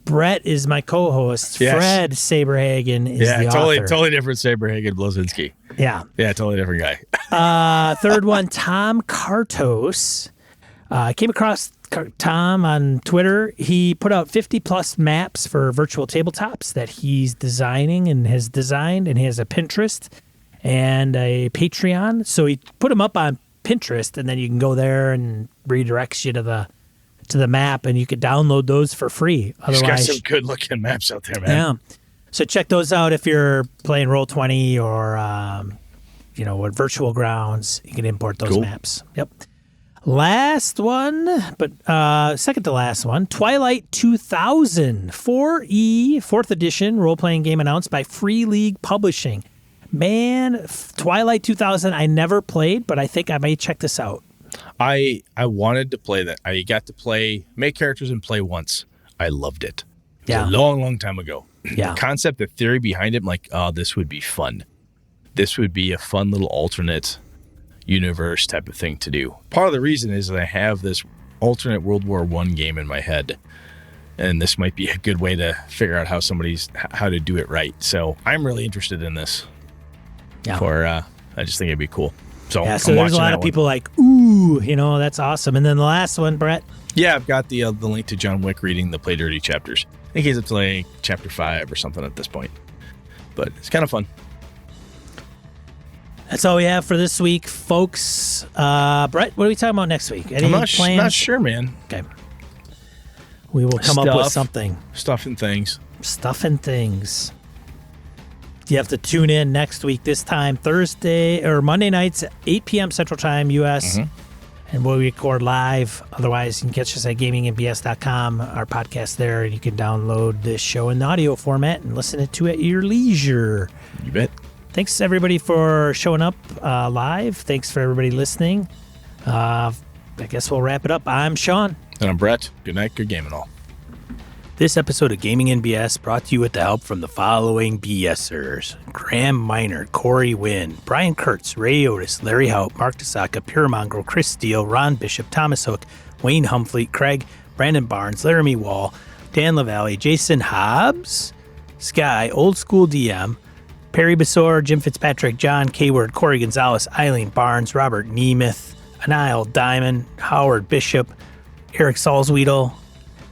Brett is my co-host. Yes. Fred Saberhagen is the author. Totally different Saberhagen Blazinski. Yeah. Yeah, totally different guy. Third one, Tom Kartos. I came across Tom on Twitter. He put out 50-plus maps for virtual tabletops that he's designing and has designed, and he has a Pinterest and a Patreon. So he put them up on Pinterest, and then you can go there and redirects you to the map, and you could download those for free. He's got some good-looking maps out there, man. Yeah. So check those out if you're playing Roll20 or, what Virtual Grounds. You can import those maps. Yep. Last one, but second to last one, Twilight 2000, 4E, 4th edition role-playing game announced by Free League Publishing. Man, Twilight 2000 I never played, but I think I may check this out. I wanted to play that. I got to make characters and play once. I loved it. It was a long, long time ago. Yeah. The concept, the theory behind it, I'm like, oh, this would be fun. This would be a fun little alternate universe type of thing to do. Part of the reason is that I have this alternate World War I game in my head. And this might be a good way to figure out how to do it right. So I'm really interested in this. Yeah. I just think it'd be cool. So there's a lot of people like, ooh, that's awesome. And then the last one, Brett. Yeah, I've got the link to John Wick reading the Play Dirty chapters. I think he's up to like chapter 5 or something at this point. But it's kind of fun. That's all we have for this week, folks. Brett, what are we talking about next week? Any I'm not plans? Sure, man. Okay. We will come up with something. Stuff and things. You have to tune in next week, this time Thursday or Monday nights at 8 p.m. Central Time, U.S. and we'll record live. Otherwise, you can catch us at gamingandbs.com, our podcast there, and you can download this show in the audio format and listen to it at your leisure. You bet. Thanks, everybody, for showing up live. Thanks for everybody listening. I guess we'll wrap it up. I'm Sean. And I'm Brett. Good night. Good gaming all. This episode of Gaming and BS brought to you with the help from the following BSers: Graham Miner, Corey Wynn, Brian Kurtz, Ray Otis, Larry Hout, Mark Tasaka, Pure Mongrel, Chris Steele, Ron Bishop, Thomas Hook, Wayne Humfleet, Craig, Brandon Barnes, Laramie Wall, Dan LaValle, Jason Hobbs, Sky, Old School DM, Perry Besor, Jim Fitzpatrick, John Kayward, Corey Gonzalez, Eileen Barnes, Robert Nemeth, Anil Diamond, Howard Bishop, Eric Salzwedel,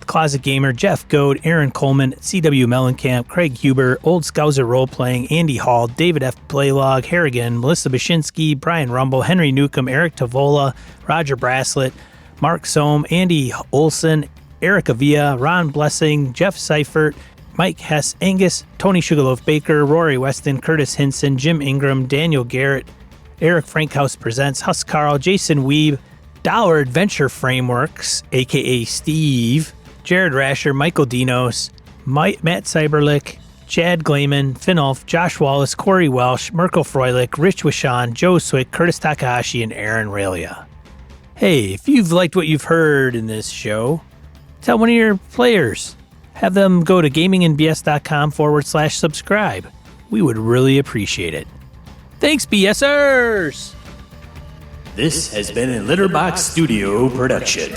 Closet Gamer, Jeff Goad, Aaron Coleman, CW Mellencamp, Craig Huber, Old Scouser Roleplaying, Andy Hall, David F. Playlog, Harrigan, Melissa Bashinsky, Brian Rumble, Henry Newcomb, Eric Tavola, Roger Braslett, Mark Sohm, Andy Olson, Eric Avia, Ron Blessing, Jeff Seifert, Mike Hess, Angus, Tony Sugarloaf Baker, Rory Weston, Curtis Hinson, Jim Ingram, Daniel Garrett, Eric Frankhouse Presents, Huss Carl, Jason Weeb, Dollar Adventure Frameworks, a.k.a. Steve, Jared Rasher, Michael Dinos, Matt Cyberlick, Chad Glayman, Finolf, Josh Wallace, Corey Welsh, Merkel Froelich, Rich Wishan, Joe Swick, Curtis Takahashi, and Aaron Railia. Hey, if you've liked what you've heard in this show, tell one of your players. Have them go to gamingandbs.com/subscribe. We would really appreciate it. Thanks, BSers! This has been a Litterbox Studio production.